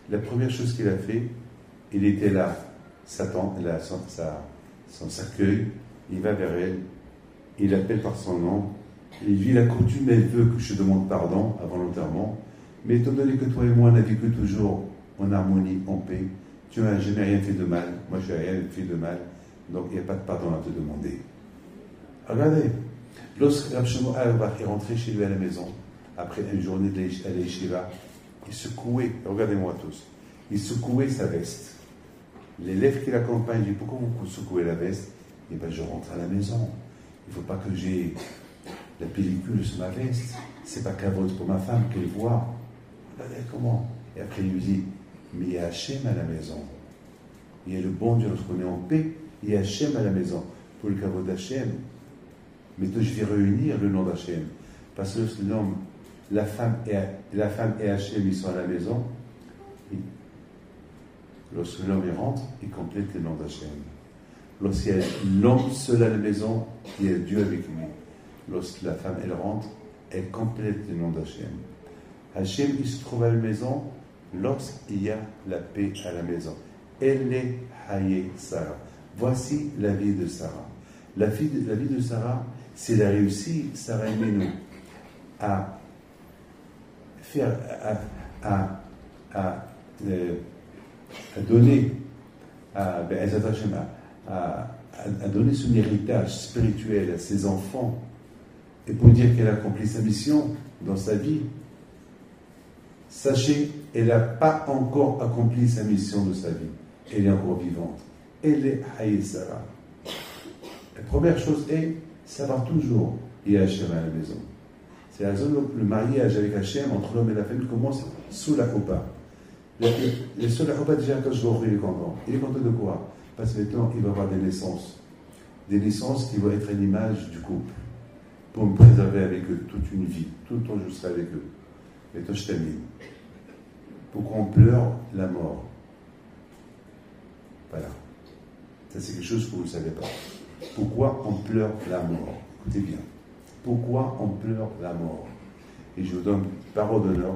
la première chose qu'il a fait, il était là, Satan, il a son cercueil, il va vers elle, il l'appelle par son nom, il dit la coutume, elle veut que je demande pardon involontairement, mais étant donné que toi et moi on a vécu toujours en harmonie, en paix, tu n'as jamais rien fait de mal, moi je n'ai rien fait de mal, donc il n'y a pas de pardon à te demander. Regardez. Lorsque Rav Shlomo est rentré chez lui à la maison, après une journée à l'Yeshiva, il secouait, regardez-moi tous, il secouait sa veste. L'élève qui l'accompagne dit pourquoi vous secouez la veste? Il dit ben, je rentre à la maison. Il ne faut pas que j'ai la pellicule sur ma veste. C'est pas qu'à vote pour ma femme qu'elle voit. Regardez comment. Et après il lui dit mais il y a Hachem à la maison. Il y a le bon Dieu lorsqu'on est en paix. Il y a Hachem à la maison. Pour le kavod d'Hachem. Mais je vais réunir le nom d'Hachem. Parce que l'homme, la femme et Hachem, ils sont à la maison. Lorsque l'homme rentre, il complète le nom d'Hachem. Lorsqu'il y a l'homme seul à la maison, il y a Dieu avec lui. Lorsque la femme, elle rentre, elle complète le nom d'Hachem. Hachem, il se trouve à la maison lorsqu'il y a la paix à la maison. Elle est Haye Sarah. Voici la vie de Sarah. La vie de Sarah, c'est la réussite, Sarah Imeno, à faire, à donner, à donner son héritage spirituel à ses enfants, et pour dire qu'elle a accompli sa mission dans sa vie. Sachez, elle n'a pas encore accompli sa mission de sa vie. Elle est encore vivante. Elle est Haye Sarah. La première chose est savoir toujours il y a Hachem à la maison. C'est la raison où le mariage avec Hachem entre l'homme et la femme commence sous la Choupa. Sous la Choupa, déjà, quand je vois, il est content. Il est content de quoi? Parce que maintenant, il va y avoir des naissances. Des naissances qui vont être une image du couple. Pour me préserver avec eux toute une vie. Tout le temps, je serai avec eux. Et toi, je termine. Pourquoi on pleure la mort? Voilà. Ça, c'est quelque chose que vous ne savez pas. Pourquoi on pleure la mort? Écoutez bien. Pourquoi on pleure la mort? Et je vous donne parole d'honneur.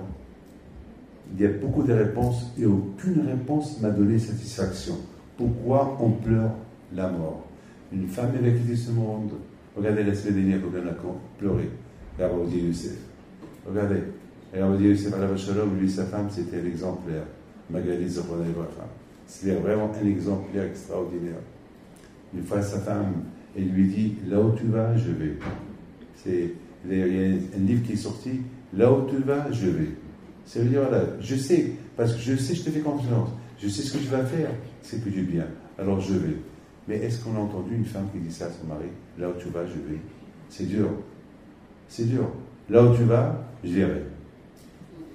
Il y a beaucoup de réponses et aucune réponse m'a donné satisfaction. Pourquoi on pleure la mort? Une femme elle a quitté ce monde. Regardez la semaine dernière combien on a pleuré. Rabbi Youssef. Regardez. Et Rabbi Youssef Alav Shalom, lui sa femme, c'était l'exemplaire. Magali Zochron Ibrahim. C'était vraiment un exemplaire extraordinaire. Une fois, sa femme, elle lui dit « Là où tu vas, je vais ». Il y a un livre qui est sorti « Là où tu vas, je vais ». Ça veut dire, voilà, je sais, te fais confiance. Je sais ce que tu vas faire, c'est que du bien. Alors je vais. Mais est-ce qu'on a entendu une femme qui dit ça à son mari? Là où tu vas, je vais. C'est dur. C'est dur. Là où tu vas, je verrai.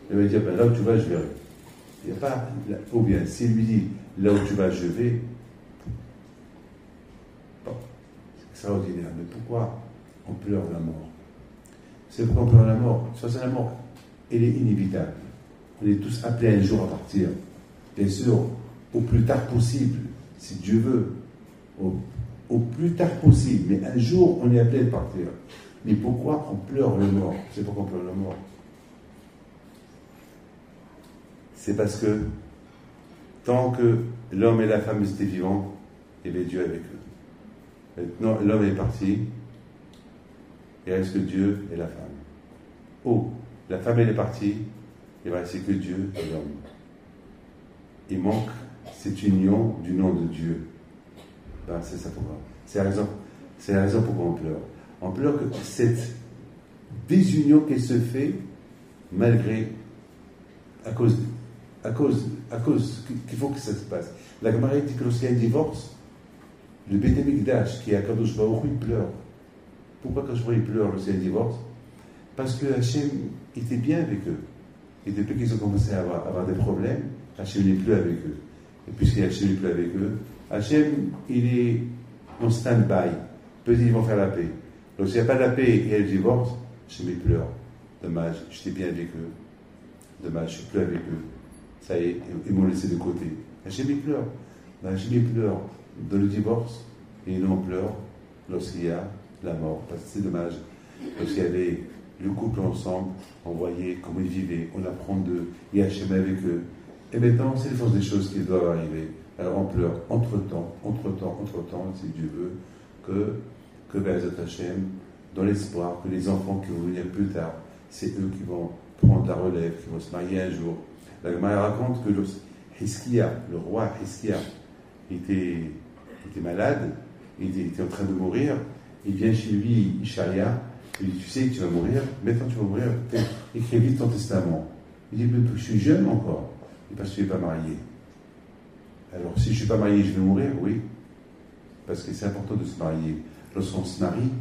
Elle va dire, ben, là où tu vas, je verrai. Il n'y a pas. Ou bien, s'il lui dit, là où tu vas, je vais. Bon, c'est extraordinaire. Mais pourquoi on pleure la mort? C'est pourquoi on pleure la mort. De toute façon, la mort, elle est inévitable. On est tous appelés un jour à partir. Bien sûr, au plus tard possible, si Dieu veut. Au plus tard possible. Mais un jour, on est appelé à partir. Mais pourquoi on pleure la mort? C'est pourquoi on pleure la mort. C'est parce que tant que l'homme et la femme étaient vivants, il y avait Dieu avec eux. Maintenant, l'homme est parti, il reste que Dieu et la femme. Oh, la femme elle est partie, il ne reste que Dieu et l'homme. Il manque cette union du nom de Dieu. Ben, c'est ça pourquoi. C'est la raison pourquoi on pleure. On pleure que cette désunion qui se fait malgré, à cause qu'il faut que ça se passe. La Gemara dit que lorsqu'il y a un divorce, le Beit HaMikdash, qui est à Kadosh Baruch Hu, il pleure. Pourquoi Kadosh Baruch Hu pleure lorsqu'il y a un divorce? Parce que Hachem était bien avec eux. Et depuis qu'ils ont commencé à avoir des problèmes, Hachem n'est plus avec eux. Et puisqu'Hachem n'est plus avec eux, Hachem, il est en stand-by. Peut-être qu'ils vont faire la paix. Lorsqu'il n'y a pas de la paix et il y a le divorce, Hachem il pleure. Dommage, j'étais bien avec eux. Dommage, je ne suis plus avec eux. Ça y est, ils m'ont laissé de côté. Hachem il pleure. Hachem il pleure dans le divorce et nous on pleure lorsqu'il y a la mort. Parce que c'est dommage. Lorsqu'il y avait le couple ensemble, on voyait comment ils vivaient, on apprend d'eux, et Hachem avec eux. Et maintenant, c'est les forces des choses qui doivent arriver. Alors on pleure entre-temps, si Dieu veut, que Be'ezrat Hachem, dans l'espoir que les enfants qui vont venir plus tard, c'est eux qui vont prendre la relève, qui vont se marier un jour. La Gemara raconte que le roi Hiskia était malade, il était en train de mourir, il vient chez lui, Ishaïa, il dit, tu sais que tu vas mourir, maintenant tu vas mourir, écris vite ton testament. Il dit, mais je suis jeune encore, et parce que tu n'es pas marié. Alors, si je ne suis pas marié, je vais mourir, oui, parce que c'est important de se marier. Lorsqu'on se marie,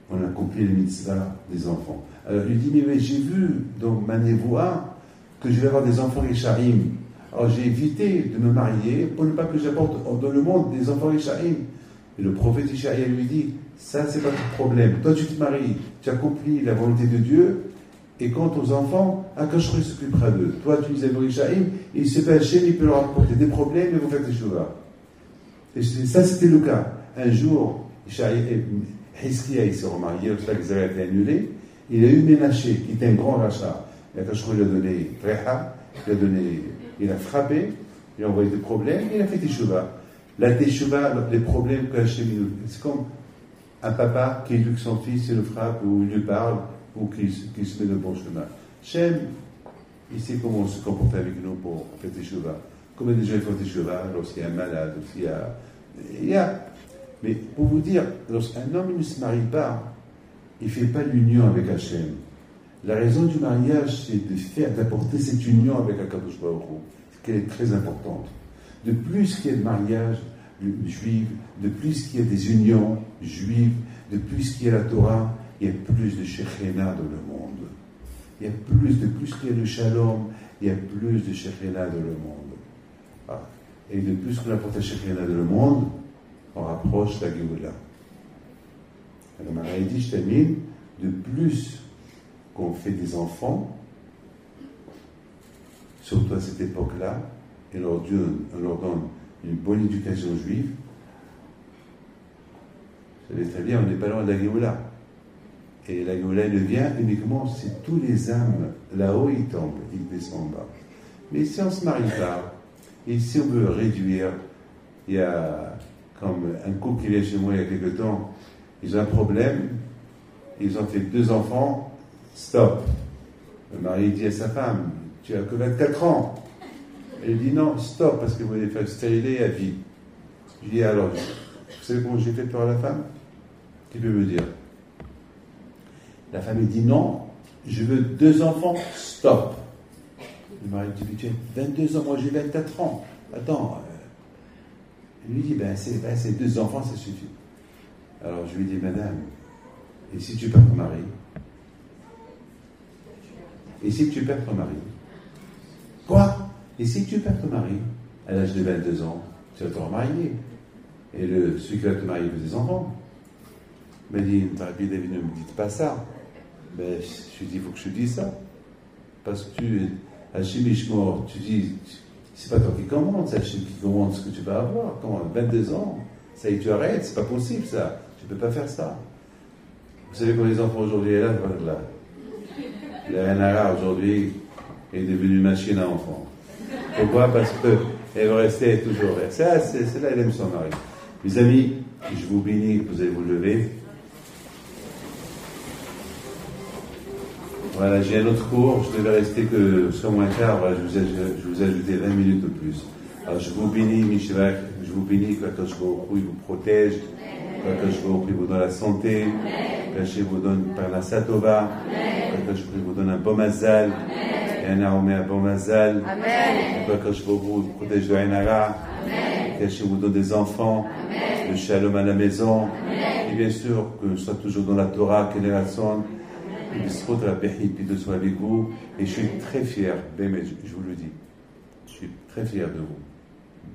on accomplit les mitzvahs des enfants. Alors, il dit, mais j'ai vu dans ma névoie que je vais avoir des enfants Yesharim. Alors, j'ai évité de me marier pour ne pas que j'apporte dans le monde des enfants Yesharim. Et le prophète Ishaïa lui dit, ça, c'est pas ton problème. Toi, tu te maries, tu accomplis la volonté de Dieu, et quant aux enfants, Akash s'occupera d'eux. Toi, tu disais Ishaïm, et il se fait Hachem, il peut leur apporter des problèmes, et vous faites des chouva. Et ça, c'était le cas. Un jour, Hiskia, il s'est remarié, le fait qu'ils avaient été annulés, il a eu Ménaché, qui était un grand rachat. Et Akash lui a donné Treha, il a frappé, il a envoyé des problèmes, et il a fait des chouva. La teshuva, les problèmes que Hachem nous... C'est comme un papa qui éduque son fils, il le frappe, ou il lui parle, ou qui se met de bon chemin. Hachem, il sait comment on se comporte avec nous pour faire teshuva. Combien de gens font teshuva lorsqu'il y a un malade, il y a... Mais pour vous dire, lorsqu'un homme ne se marie pas, il ne fait pas l'union avec Hachem. La raison du mariage, c'est d'apporter cette union avec Akadosh Baruch Hu, qu'elle est très importante. De plus qu'il y a de mariages juifs, de plus qu'il y a des unions juives, de plus qu'il y a la Torah, il y a plus de Shekhinah dans le monde. Il y a de plus qu'il y a de Shalom, il y a plus de Shekhinah dans le monde. Ah. Et de plus qu'on apporte la Shekhinah dans le monde, on rapproche la Géoula. Alors, Marie dit, je termine, de plus qu'on fait des enfants, surtout à cette époque-là, et on leur donne une bonne éducation juive, vous savez très bien, on n'est pas loin de la Géoula. Et la Géoula, elle vient uniquement si tous les âmes, là-haut, ils tombent, ils descendent bas. Mais si on ne se marie pas, et si on veut réduire, il y a comme un couple qui vient chez moi il y a quelque temps, ils ont un problème, ils ont fait 2 enfants, stop. Le mari dit à sa femme, tu as que 24 ans. Elle dit non, stop, parce que vous allez faire stériler à vie. Je dis alors, vous savez comment j'ai fait peur à la femme? Qui peut me dire? La femme dit non, je veux 2 enfants, stop. Le mari dit, tu as 22 ans, moi j'ai 24 ans. Attends. Il lui dit, c'est 2 enfants, ça suffit. Alors je lui dis, madame, et si tu perds ton mari? Et si tu perds ton mari? Quoi? Et si tu perds ton mari, à l'âge de 22 ans, tu vas te remarier. Et celui qui va te marier veut des enfants. Il m'a dit, Rabbi David, ne me dites pas ça. Ben, je lui dis, il faut que je te dise ça. Parce que Hachem Ishmor, tu dis, c'est pas toi qui commande, c'est Hachem qui commande ce que tu vas avoir. Comment, 22 ans, ça y est, tu arrêtes, c'est pas possible ça. Tu peux pas faire ça. Vous savez quand les enfants aujourd'hui, là, la NRA aujourd'hui est devenue une machine à enfants. Pourquoi? Parce qu'elle va rester toujours. C'est là, elle aime son mari. Mes amis, je vous bénis, vous allez vous lever. Voilà, j'ai un autre cours, je devais rester que sur moins quart, voilà, je vous ai ajouté 20 minutes de plus. Alors je vous bénis, Mishvach, je vous bénis que Akadosh Baruch Hu, il vous protège, que Akadosh Baruch Hu vous donne la santé, que Hachem vous donne par la Satova, que Akadosh Baruch Hu vous donne un bon mazal, et un aromé un bon mazal, que Akadosh Baruch Hu vous protège de Ainara, que Hachem vous donne des enfants, le shalom à la maison, et bien sûr que je sois toujours dans la Torah, qu'elle est la sonne, puis de soit avec vous, et je suis très fier, Bémet, je vous le dis, je suis très fier de vous.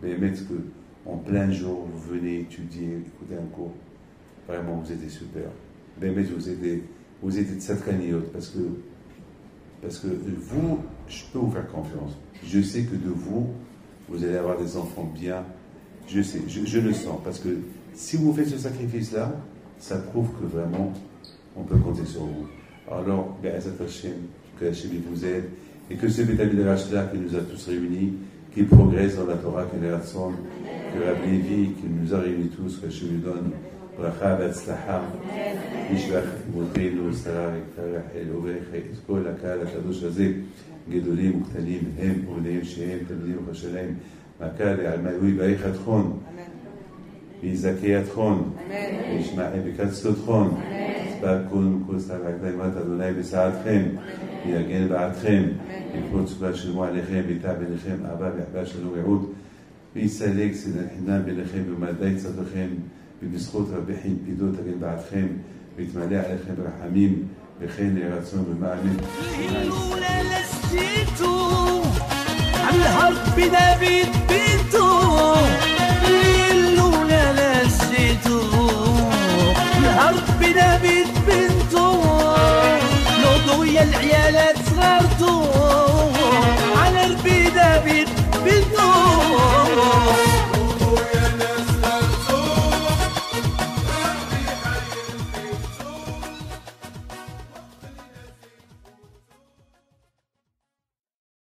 Bémet, que en plein jour, vous venez étudier, écouter un cours, vraiment vous êtes super. Bémet, vous êtes de Satkaniot, parce que vous, je peux vous faire confiance. Je sais que de vous, vous allez avoir des enfants bien, je sais, je le sens, parce que si vous faites ce sacrifice-là, ça prouve que vraiment, on peut compter sur vous. Alors, Be'ezat Hashem, que Hashem vous aide, et que ce Beth Midrash-là qui nous a tous réunis, qui progresse dans la Torah, qu'il est Ratson, que Rabbi Levi, qui nous a réunis tous, que Hashem lui donne, Bracha Be'atzlaha, Yishvach Motenu, Sarah, Rachel, Orech, et Kol HaKal HaKadosh Hazeh, Gedolim, Uktanim, Hem, Uneim, Shehem, Talmidim, Chashalem, Makal, Almayoui, Baich Atron, Yizakei Atron, Yishma'e Bekat Sotron, Bakun, Kosar, Akdaimat, Adonai, Besa'atchem, Yagel Ba'atchem, Yekot Subah Shemo Alechem, Bita Belechem, Abba, Be'abba, Shalom, Yehud, Yisalek, Sedan Hinam, Belechem, Bemadai, Tzadochem, Bebizchot, Rabbehin, Pidot, Agel Ba'atchem, Bitmale Alechem, Rahamim, Bechen, Yeratzon, Bema'amin. الأولى لسيتو على الحرب دافيد بيتو الأولى لسيتو الحرب دافيد بنتو لوضو يا العيالات صغرتو على البي دافيد